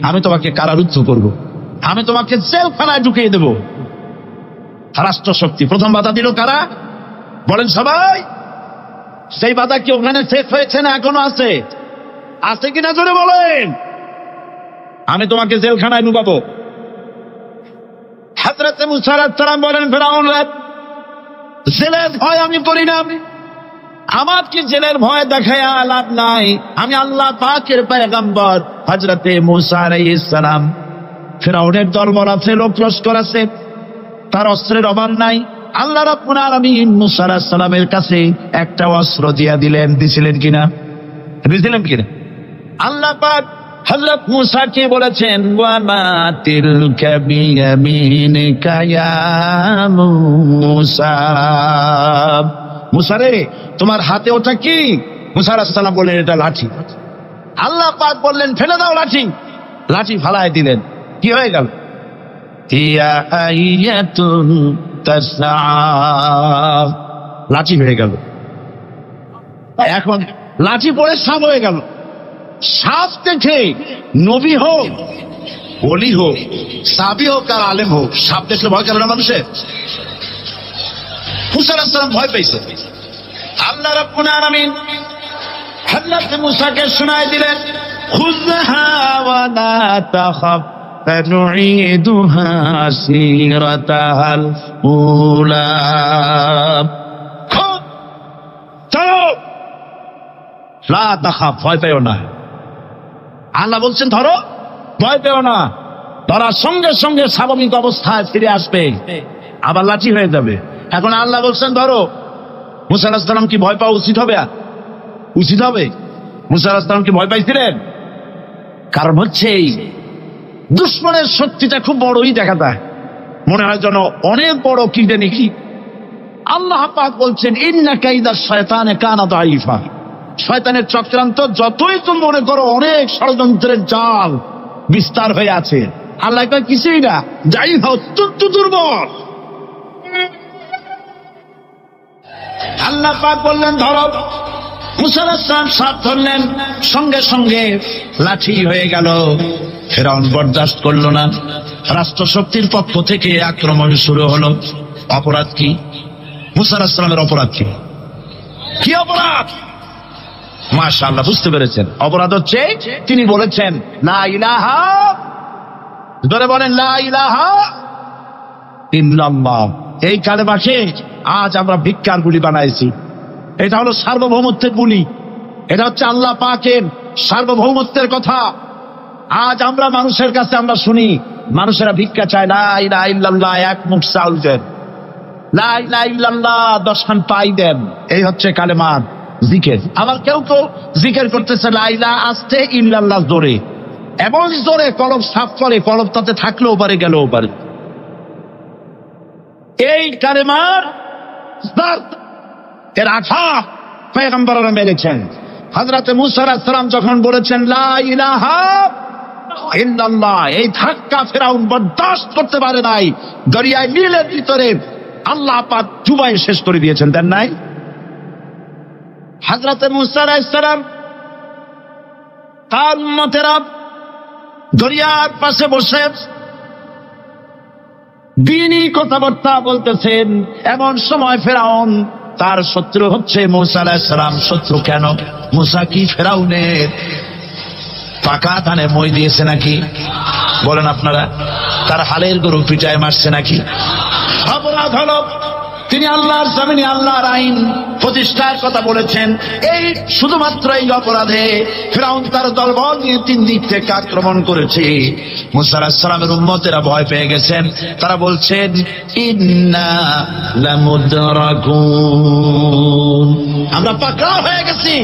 আমি তোমাকে কারারুদ্ধ করব, আমি তোমাকে জেলখানায় ঢুকিয়ে দেব। রাষ্ট্রশক্তি প্রথম বাধা দিল কারা? বলেন সবাই। সেই বাধা কি ওখানে শেষ হয়েছে না এখনো আছে? আছে কিনা জোরে বলেন। আমি তোমাকে জেলখানায় ঢুকাবো। হযরত মুসা আলাইহিস সালাম বলেন ফিরআউন, জেলের ভয় আমি করি না, আমার কি জেলের ভয় দেখায় লাভ নাই, আমি আল্লাহ পাকের পয়গম্বর হযরত মুসা আলাইহিস সালাম। ফিরআউনের দলবল আছে, লোক লস্কর আছে, তার অস্ত্রের অভাব নাই। আল্লাহ রাব্বুল আলামিন মুসা আলাইহিস সালামের কাছে একটা অস্ত্র দিয়া দিলেন। দিছিলেন কিনা? দিছিলেন কিনা? আল্লাহ পাক হযরত মুসাকে বলেছেন ওয়া মা তিলকা বিয়ামিনিকা ইয়া মুসা, মুসা রে তোমার হাতে ওটা কি? মুসা আলাইহিস সালাম বললেন এটা লাঠি। আল্লাহ পাক বললেন ফেলে দাও লাঠি। লাঠি ফালায় দিলেন, কি হয়ে গেল? ইয়া আইয়াতুন তাসআ, লাঠি হয়ে গেল। এখন লাঠি পড়ে সাপ হয়ে গেল। সাপ দেখে নবী হোক, ওলি হোক, সাবি হোক আর আলেম হোক, সাপ দেখলে ভয় করে না মানুষের? মুসা আলাইহিস সালাম ভয় পেয়েছে। আল্লাহ রাব্বুল আলামিন হযরত মুসাকে শোনায় দিলেন, খুযহা ওয়া লা তাখাফ ফানুঈদুহা সিরাতাহাল উলা। চলো, লা তাখাফ, ভয় পেও না। আল্লাহ বলছেন ধরো, ভয় পেও না। ধরার সঙ্গে সঙ্গে স্বাভাবিক অবস্থায় ফিরে আসবে, আবার লাঠি হয়ে যাবে। এখন আল্লাহ বলছেন ধরো। মুসা আলাইহিস সালাম কি ভয় পাওয়া উচিত হবে? উচিত হবে? মুসা আলাইহিস সালাম কি ভয় পাইছিলেন? কারণ হচ্ছে এই দুশমনের শক্তিটা খুব বড়ই দেখা যায়, মনে হয় যেন অনেক বড় কি জানি কি। আল্লাহ পাক বলছেন ইন্না কাইদা শায়তানে কানা দাঈফা, শয়তানের চক্রান্ত যতই তুমি মনে করো অনেক ষড়যন্ত্রের জাল বিস্তার হয়ে আছে, আল্লাহ কয় কিছুই না, যাই অত্যন্ত দুর্বল। আল্লাহ পাক বললেন ধরো। মুসা আলাইহিস সালাম সাপ ধরলেন, সঙ্গে সঙ্গে লাঠি হয়ে গেল। ফিরআউন বরদাস্ত করল না, রাষ্ট্রশক্তির পক্ষ থেকে আক্রমণ শুরু হলো। অপরাধ কি? মুসা আলাইহিস সালামের অপরাধ কি? কি অপরাধ? মাশাআল্লাহ, বুঝতে পেরেছেন। অপরাধ হচ্ছে তিনি বলেছেন লা ইলাহা, ধরে বলেন লা ইলাহা ইল্লাল্লাহ। এই কালেমাকে আজ আমরা ভিক্ষার গুলি বানাইছি। এটা হলো সার্বভৌমত্বের গুলি, এটা হচ্ছে আল্লাহ পাকের সার্বভৌমত্বের কথা। আজ আমরা মানুষের কাছে আমরা শুনি মানুষেরা ভিক্ষা চায়, লা ইলাহা ইল্লাল্লাহ, এক মুঠ চাউল দেন, লা ইলাহা ইল্লাল্লাহ 10 খান পাই দেন। এই হচ্ছে কালেমার জিকির। আবার কেউ কেউ জিকির করতেছে লা ইলাহা আস্তে, ইল্লাল্লাহ জোরে, এমন জোরে কলব সাফ করে, কলব তাতে থাকলেও পারে গেলেও পারে। এই কালেমার এর আঘাত পয়গম্বররা মেরেছেন। হযরত মুসা আলাইহিস সালাম যখন বলেছেন লা ইলাহা ইল্লাল্লাহ, এই ধাক্কা ফিরআউন বরদাস্ত করতে পারে নাই। দরিয়ায় নীলের ভিতরে আল্লাহ পাক ডুবাই শেষ করে দিয়েছেন, দেন নাই? হযরত মুসা আলাইহিস সালাম তার উম্মতেরা দরিয়ার পাশে বসে দ্বীনি কথাবার্তা বলতেছেন। এমন সময় ফিরআউন, তার শত্রু হচ্ছে মুসা আলাইহিস সালাম। শত্রু কেন? মুসা কি ফিরআউনের পাকা ধানে মই দিয়েছে নাকি? বলেন আপনারা, তার হালের গরু পিটায় মারছে নাকি? অপরাধ হলো তিনি আল্লাহর জমিনে আল্লাহর আইন প্রতিষ্ঠার কথা বলেছেন। এই শুধুমাত্র এই অপরাধে ফিরআউন তার দলবল নিয়ে 3 দিক থেকে আক্রমণ করেছে। মুসা আলাইহিস সালামের উম্মতেরা ভয় পেয়ে গেছেন। তারা বলছেন ইন্না লামুদরাকুন, আমরা পাকড়াও হয়ে গেছি।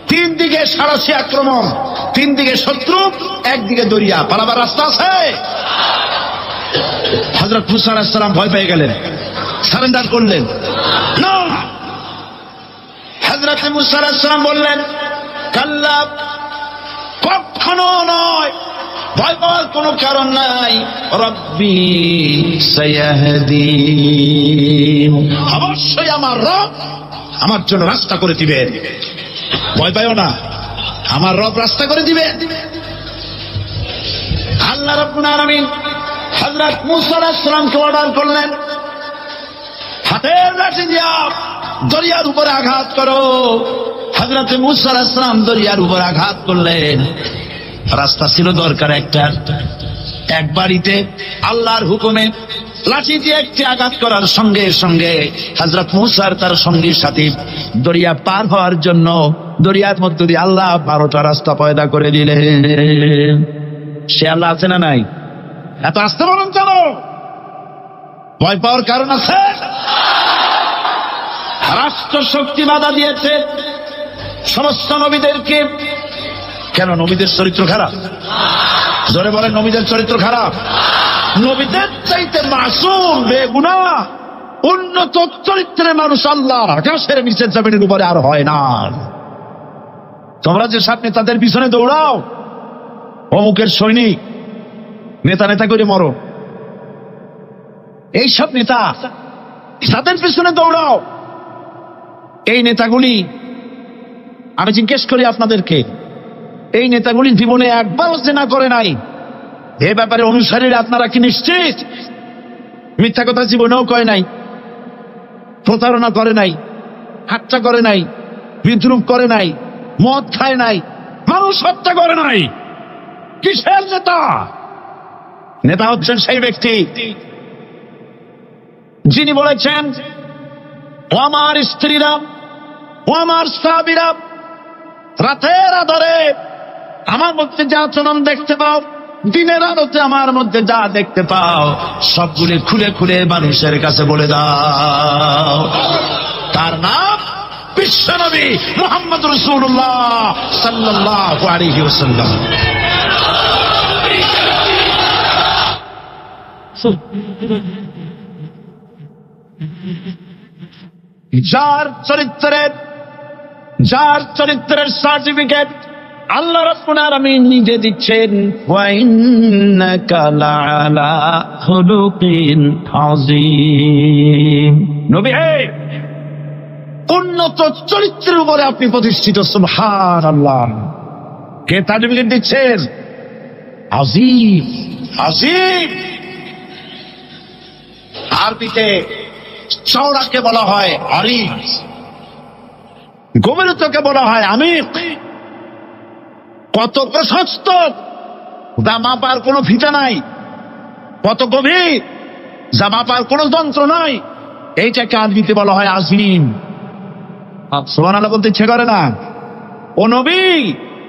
3 দিকে সারাশি আক্রমণ, 3 দিকে শত্রু, একদিকে দরিয়া, পালাবার রাস্তা আছে? হযরত মুসা আলাইহিস সালাম ভয় পেয়ে গেলেন, সারেন্ডার করলেন না। হযরত মুসা আলাইহিস সালাম বললেন কাল্লা, কখনো নয়, ভয় পাওয়ার কোনো কারণ নাই। রব্বি সায়াহদিন, অবশ্যই আমার রব আমার জন্য রাস্তা করে দিবেন। ভয় পাইও না, আমার রব রাস্তা করে দিবেন। আল্লাহ রাব্বুল আলামিন হযরত মুসা আলাইহিস সালামকে অর্ডার করলেন, হাতের লাঠি দিয়া দরিয়ার উপরে আঘাত করো। হযরত মুসা আলাইহিস সালাম দরিয়ার উপর আঘাত করলেন। রাস্তা ছিল দরকার একটা, এক বাড়িতে আল্লাহর হুকুমে লাঠি দিয়ে একটি আঘাত করার সঙ্গে সঙ্গে হযরত মুসার তার সঙ্গীর সাথে দরিয়া পার হওয়ার জন্য দরিয়ার মধ্য দিয়ে আল্লাহ 12টা রাস্তা পয়দা করে দিলেন। সে আল্লাহ আছে না নাই? এত আসতে বলুন কেন? ভয় পাওয়ার কারণ আছে? রাষ্ট্র শক্তি বাধা দিয়েছে সমস্ত নবীদেরকে। কেন? নবীদের চরিত্র খারাপ? জোরে বলেন, নবীদের চরিত্র খারাপ? নবীদের চাইতে মাসুম বেগুনাহ উন্নত চরিত্রের মানুষ আল্লাহ আকাশের নিচের জমিনের উপরে আর হয় না। তোমরা যে সব নেতাদের পিছনে দৌড়াও, অমুকের সৈনিক, নেতা নেতা করে মরো, এইসব নেতা তাদের পিছনে দৌড়াও, এই নেতাগুলি, আমি জিজ্ঞেস করি আপনাদেরকে, এই নেতাগুলি জীবনে একবারও জেনা করে নাই? এ ব্যাপারে অনুসারীরা আপনারা কি নিশ্চিত? মিথ্যা কথা জীবনেও কয় নাই, প্রতারণা করে নাই, হাতটা করে নাই, বিদ্রুপ করে নাই, মদ খায় নাই, মানুষ হত্যা করে নাই। কিসের নেতা? নেতা হচ্ছেন সেই ব্যক্তি যিনি বলেছেন, ও আমার স্ত্রীরা, ও আমার সাহাবীরা, রাতের আধারে আমার মধ্যে যা আচরণ দেখতে পাও, দিনের আলোতে আমার মধ্যে যা দেখতে পাও, সবগুলি খুলে খুলে মানুষের কাছে বলে দাও। তার নাম বিশ্বনবী মুহাম্মদ রাসূলুল্লাহ সাল্লাল্লাহু আলাইহি ওয়াসাল্লাম। যার চরিত্রের সার্টিফিকেট আল্লাহ রাব্বুল আলামিন নিজে দিচ্ছেন, ওয়া ইন্নাকা লাআলা খুলুকিন আযীম। নবী হে, উন্নত চরিত্রের উপরে আপনি প্রতিষ্ঠিত। সুবহানাল্লাহ। কে সার্টিফিকেট দিচ্ছেন? আযীম, আযীম। আরবিতে চওড়াকে বলা হয় আরিফ, গভীরতাকে বলা হয় আমিক। কত প্রশস্ত, যা মাপার কোনো ফিতা নাই, কত গভীর, যা মাপার কোনো যন্ত্র নাই, এইটাকে আরবিতে বলা হয় আযীম। সুবহানাল্লাহ বলতে ইচ্ছে করে না? ও নবী,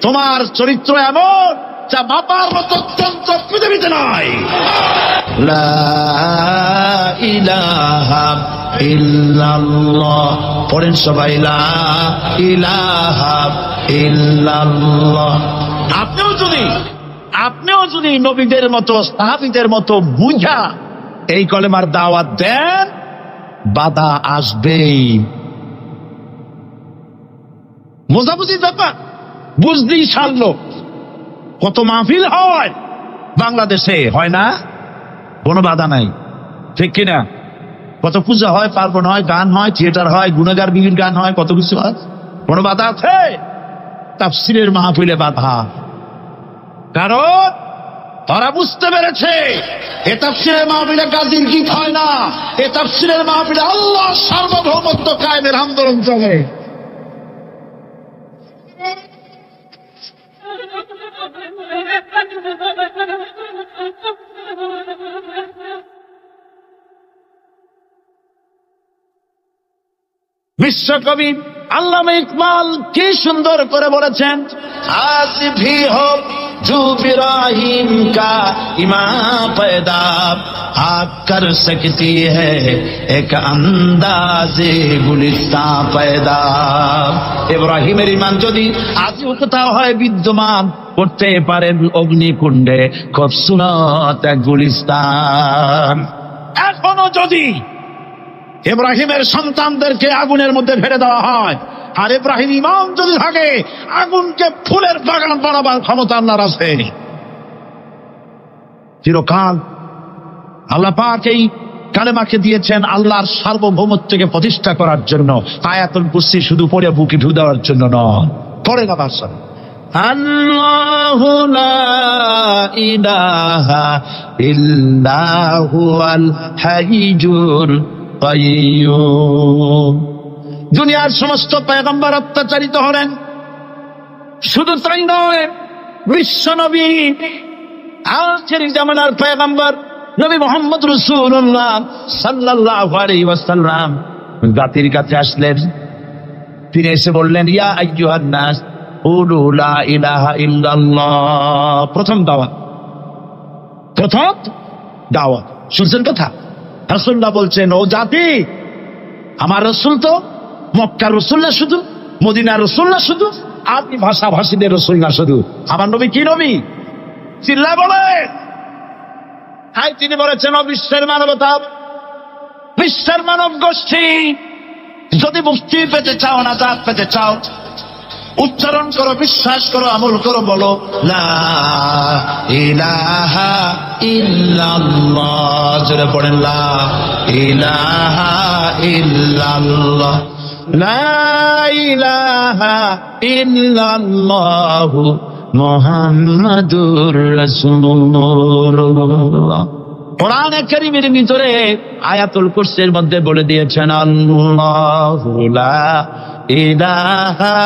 তোমার চরিত্র এমন যা মাপার মতো যন্ত্র পৃথিবীতে নাই। লা ইলাহা ইল্লাল্লাহ, পড়েন সবাই, লা ইলাহা ইল্লাল্লাহ। আপনিও যদি নবীদের মতো, সাহাবীদের মতো বুঝা এই কলেমার দাওয়াত দেন, বাধা আসবেই। বোঝাবুঝির ব্যাপার, বুঝতেই সারলো। কত মাহফিল হয় বাংলাদেশে, হয় না? কোনো বাধা নাই, ঠিক কিনা? কত পূজা হয়, পার্বণ হয়, গান হয়, থিয়েটার হয়, গুণগার বিভিন্ন গান হয়, কত কিছু হয়। কোনো বাধা আছে? তাফসীরের মাহফিলে বাধা। কারণ তারা বুঝতে পেরেছে এ তাফসীরের মাহফিলে গাজীর গীত হয় না, এ তাফসীরের মাহফিলে আল্লাহর সার্বভৌমত্ব কায়েমের আন্দোলন চলে। বিশ্বকবি আল্লামা ইকবাল কি সুন্দর করে বলেছেন, আজ ভি হো जो इब्राहिम का इमाम पैदा आप कर सकती है एक अंदाजे गुलिस्तां पैदा। ইব্রাহিমের ঈমান যদি আজও কোথাও হয় বিদ্যমান, করতে পারেন অগ্নিকুণ্ডে খুবসুরত এক গুলিস্তান। এখনো যদি ইব্রাহিমের সন্তানদেরকে আগুনের মধ্যে ফেলে দেওয়া হয়, আর ইব্রাহিম ইমাম যদি থাকে, আগুনকে ফুলের বাগান বানাবার ক্ষমতা আল্লাহর আছে। চিরকাল আল্লাহ পাক এই কালেমাকে দিয়েছেন আল্লাহর সার্বভৌমত্বকে প্রতিষ্ঠা করার জন্য। আয়াতুল কুরসি শুধু পড়ে বুকে ঢু দেওয়ার জন্য নয়, পড়ে না ভাষা। আল্লাহু লা ইলাহা ইল্লা হুয়াল হাইয়ুল কাইয়্যুম। দুনিয়ার সমস্ত পয়গম্বর অত্যাচারিত হলেন, শুধু তাই নয়, বিশ্ব নবী আখির জামানার পয়গম্বর নবী মুহাম্মদ রাসূলুল্লাহ সাল্লাল্লাহু আলাইহি ওয়াসাল্লাম জাতির কাছে আসলেন। তিনি এসে বললেন, ইয়া আইয়ুহান নাস কুলু লা ইলাহা ইল্লাল্লাহ। প্রথম দাওয়াত শুনছেন কথা? রাসূলুল্লাহ বলছেন, ও জাতি, আমার রাসূল তো মক্কার রাসূল না শুধু, মদিনার রাসূল না শুধু, আপনি ভাষাভাষীদের রাসূল না শুধু, আমার নবী কি নবী? চিল্লায় বলেন। হাই, তিনি বলেছেন, বিশ্বের মানবতা, বিশ্বের মানব গোষ্ঠী, যদি মুক্তি পেতে চাও, নাজাত পেতে চাও, উচ্চারণ করো, বিশ্বাস করো, আমল করো, বলো লা ইলাহা ইল্লাল্লাহ। জোরে পড়েন লা ইলাহা ইল্লাল্লাহ, লা ইলাহা ইল্লাল্লাহু মুহাম্মাদুর রাসূলুল্লাহ। কোরআনে কারীমের ভিতরে আয়াতুল কুরসির মধ্যে বলে দিয়েছেন আল্লাহু লা ইলাহা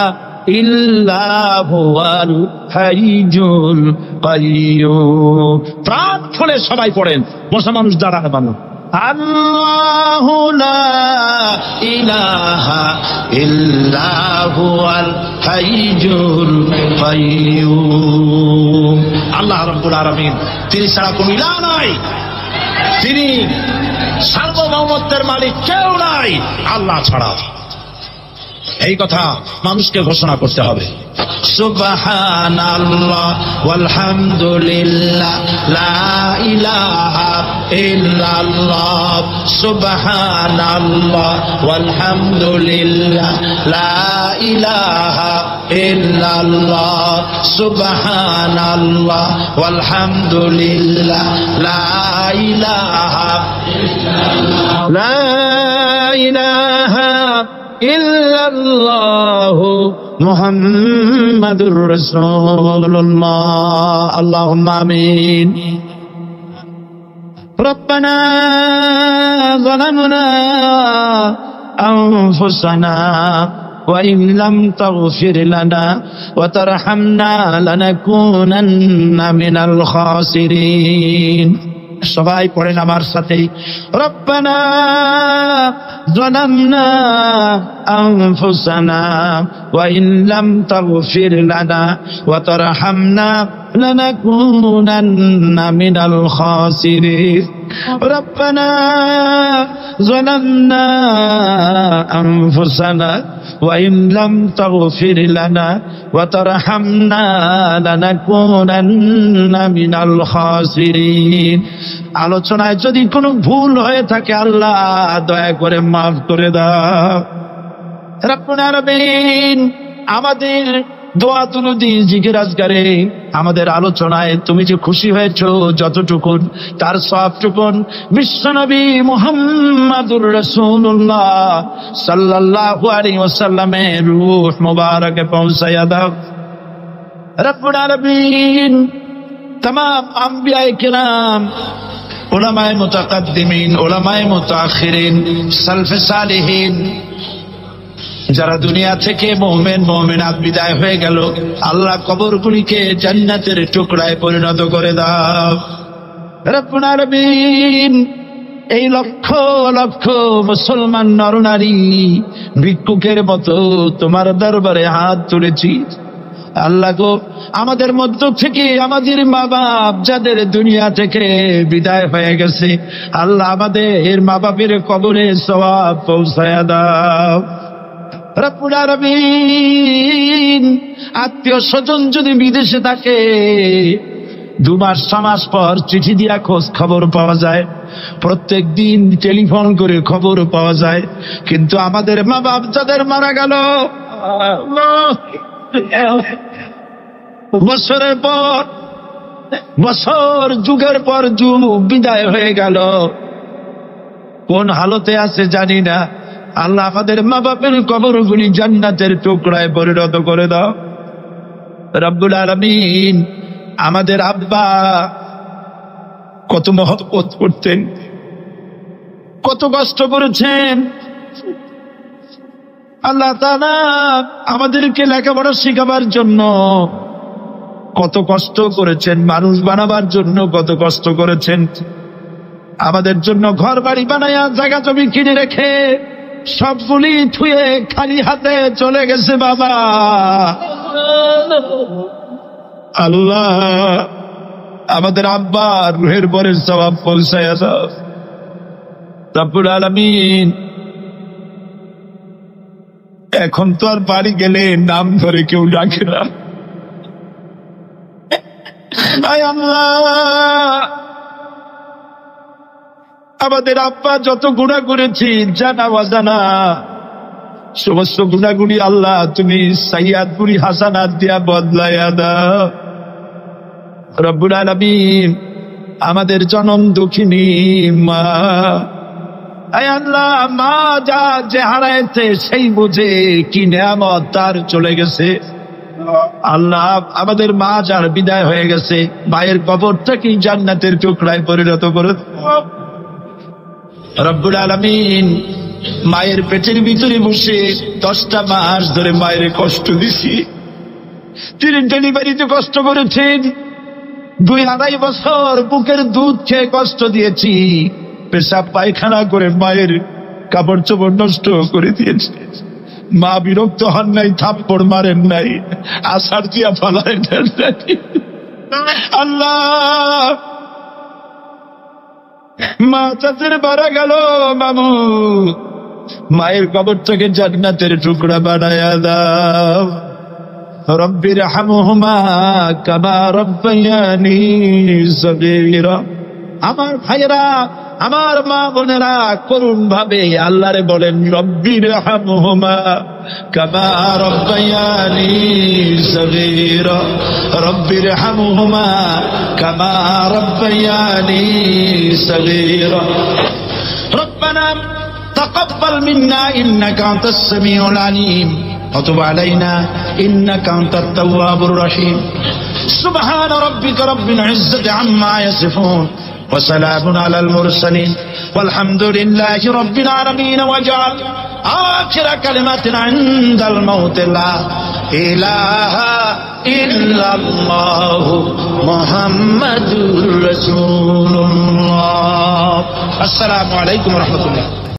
ইল্লা হুয়াল হাইয়ুল কাইয়্যুম। প্রাণ খুলে সবাই পড়েন, বসা মানুষ দাঁড়ানো বানো। আল্লাহু লা ইলাহা ইল্লা হুয়াল হাইয়ুল কাইয়্যুম। আল্লাহ রাব্বুল আলামিন, তিনি ছাড়া কোনো ইলাহ নাই, তিনি সার্বভৌমত্বের মালিক, কেউ নাই আল্লাহ ছাড়া। এই কথা মানুষকে ঘোষণা করতে হবে। সুবহানাল্লাহ ওয়ালহামদুলিল্লাহ লা ইলাহা ইল্লাল্লাহ, সুবহানাল্লাহ ওয়ালহামদুলিল্লাহ লা ইলাহা ইল্লাল্লাহ, সুবহানাল্লাহ ওয়ালহামদুলিল্লাহ লা ইলাহা ইল্লাল্লাহ, লা ইলাহা ইল্লাল্লাহু মুহাম্মাদুর রাসূলুল্লাহ। আল্লাহুম্মা আমিন। রব্বানা যালামনা আনফুসানা ওয়া ইন লাম তাগফির লানা ওয়া তারহামনা লানাকুনান্না মিনাল খাসিরিন। সবাই পড়েন আমার সাথে, রব্বানা যালামনা আনফুসানা ওয়া ইন লাম তাগফির লানা ওয়া তারহামনা লানাকুনান্না মিনাল খাসিরিন। রব্বানা যালামনা আনফুসানা ওয়া ইন লাম তাগফির লানা ওয়া তারহামনা লানাকুনান্না মিনাল খাসিরিন। আলোচনায় যদি কোনো ভুল হয়ে থাকে আল্লাহ দয়া করে মাফ করে দাও। রব্বুল আলামিন, আমাদের দোয়া তুলুদি জিকির আজকারে আমাদের আলোচনায় তুমি যে খুশি হয়েছো যতটুকুন, তার সবটুকুন বিশ্বনবী মুহাম্মাদুর রাসূলুল্লাহ সাল্লাল্লাহু আলাইহি ওয়াসাল্লামের রূহ মুবারকে পৌঁছায়া দাও। রব্বুল আলামিন, तमाम আম্বিয়ায়ে কিরাম, উলামায়ে মুতাকাদ্দিমিন, উলামায়ে মুতাআখিরিন, সালফে সালিহিন, যারা দুনিয়া থেকে মুমিন মুমিনাত বিদায় হয়ে গেল, আল্লাহ কবরগুলিকে জান্নাতের টুকরায় পরিণত করে দাও। রব্বুল আলামিন, এই লক্ষ লক্ষ মুসলমান নরনারী ভিক্ষুকের মতো তোমার দরবারে হাত তুলেছি। আল্লাহ গো, আমাদের মধ্য থেকে আমাদের মা বাপ যাদের দুনিয়া থেকে বিদায় হয়ে গেছে, আল্লাহ আমাদের মা বাপের কবরে সওয়াব পৌঁছায়া দাও। রব্বুল আলামিন, আত্মীয় স্বজন যদি বিদেশে থাকে, 2 মাস 6 মাস পর চিঠি দিয়া খোঁজ খবর পাওয়া যায়, প্রত্যেক দিন টেলিফোন করে খবর পাওয়া যায়, কিন্তু আমাদের মা বাপ যাদের মারা গেল, বছরের পর বছর, যুগের পর যুগ বিদায় হয়ে গেল, কোন হালতে আছে জানি না। আল্লাহ আমাদের মা বাপের কবরগুলি জান্নাতের টুকরায় পরিণত করে দাও। রব্বুল আলামিন, আমাদের আব্বা কত মহব্বত করতেন, কত কষ্ট করেছেন। আল্লাহ তাআলা আমাদেরকে লেখাপড়া শেখাবার জন্য কত কষ্ট করেছেন, মানুষ বানাবার জন্য কত কষ্ট করেছেন। আমাদের জন্য ঘর বাড়ি বানায়া জায়গা জমি কিনে রেখে সবগুলি থুয়ে খালি হাতে চলে গেছে বাবা। আল্লাহ আমাদের আব্বার রুহের পরে সওয়াব পৌঁছায়া দাও। রব্বুল আলামিন, এখন তো আর বাড়ি গেলে নাম ধরে কেউ ডাকে না। আয় আল্লাহ, আমাদের আব্বা যত গুনাহ করেছি জানা অজানা, সমস্ত গুণাগুলি আল্লাহ তুমি সাইয়াদ গুলি হাসানাত দিয়া বদলাইয়া দাও। রব্বুল আলামিন আমাদের জনম দুঃখিনী মা, আয় আল্লাহ মা যা যে হারাইছে সেই বুঝে কি নিয়ামত তার চলে গেছে। আল্লাহ আমাদের মা যার বিদায় হয়ে গেছে, মায়ের কবরটা কি জান্নাতের টুকরায় পরিণত করে রব্বুল আলামিন। মায়ের পেটের ভিতরে বসে 10টা মাস ধরে মায়ের কষ্ট দিছি, তিনি ডেলিভারিতে কষ্ট করেছেন, 2-2.5 বছর বুকের দুধ খেয়ে কষ্ট দিয়েছি, পেশাব পায়খানা করে মায়ের কাপড় চোপড় নষ্ট করে দিয়েছে। মা বিরক্ত হন নাই, থাপ্পড় মারেন নাই, আষাঢ় দিয়া ফলায় দেন নাই। আল্লাহ মা চাচের মারা গেল মামু, মায়ের কবরটাকে জান্নাতের টুকরা বানায়া দাও। রব্বির হামহুমা কামা রব্বায়ানি সগীরা। আমার ভাইরা, আমার মা বোনেরা করুণ ভাবে আল্লাহরে বলেন রব্বির হামহুমা কামা রব্বায়ানি সগীরা, রব্বির হামহুমা কামা রব্বায়ানি সগীরা। রব্বানা তাকাব্বাল মিন্না ইন্নাকা আনতাস সামিউল আলিম وتب علينا إنك أنت التواب الرحيم سبحان ربك رب العزة عما يصفون وسلام على المرسلين والحمد لله رب العالمين واجعل آخر كلمة عند الموت لا إله إلا الله محمد رسول الله. السلام عليكم ورحمة الله.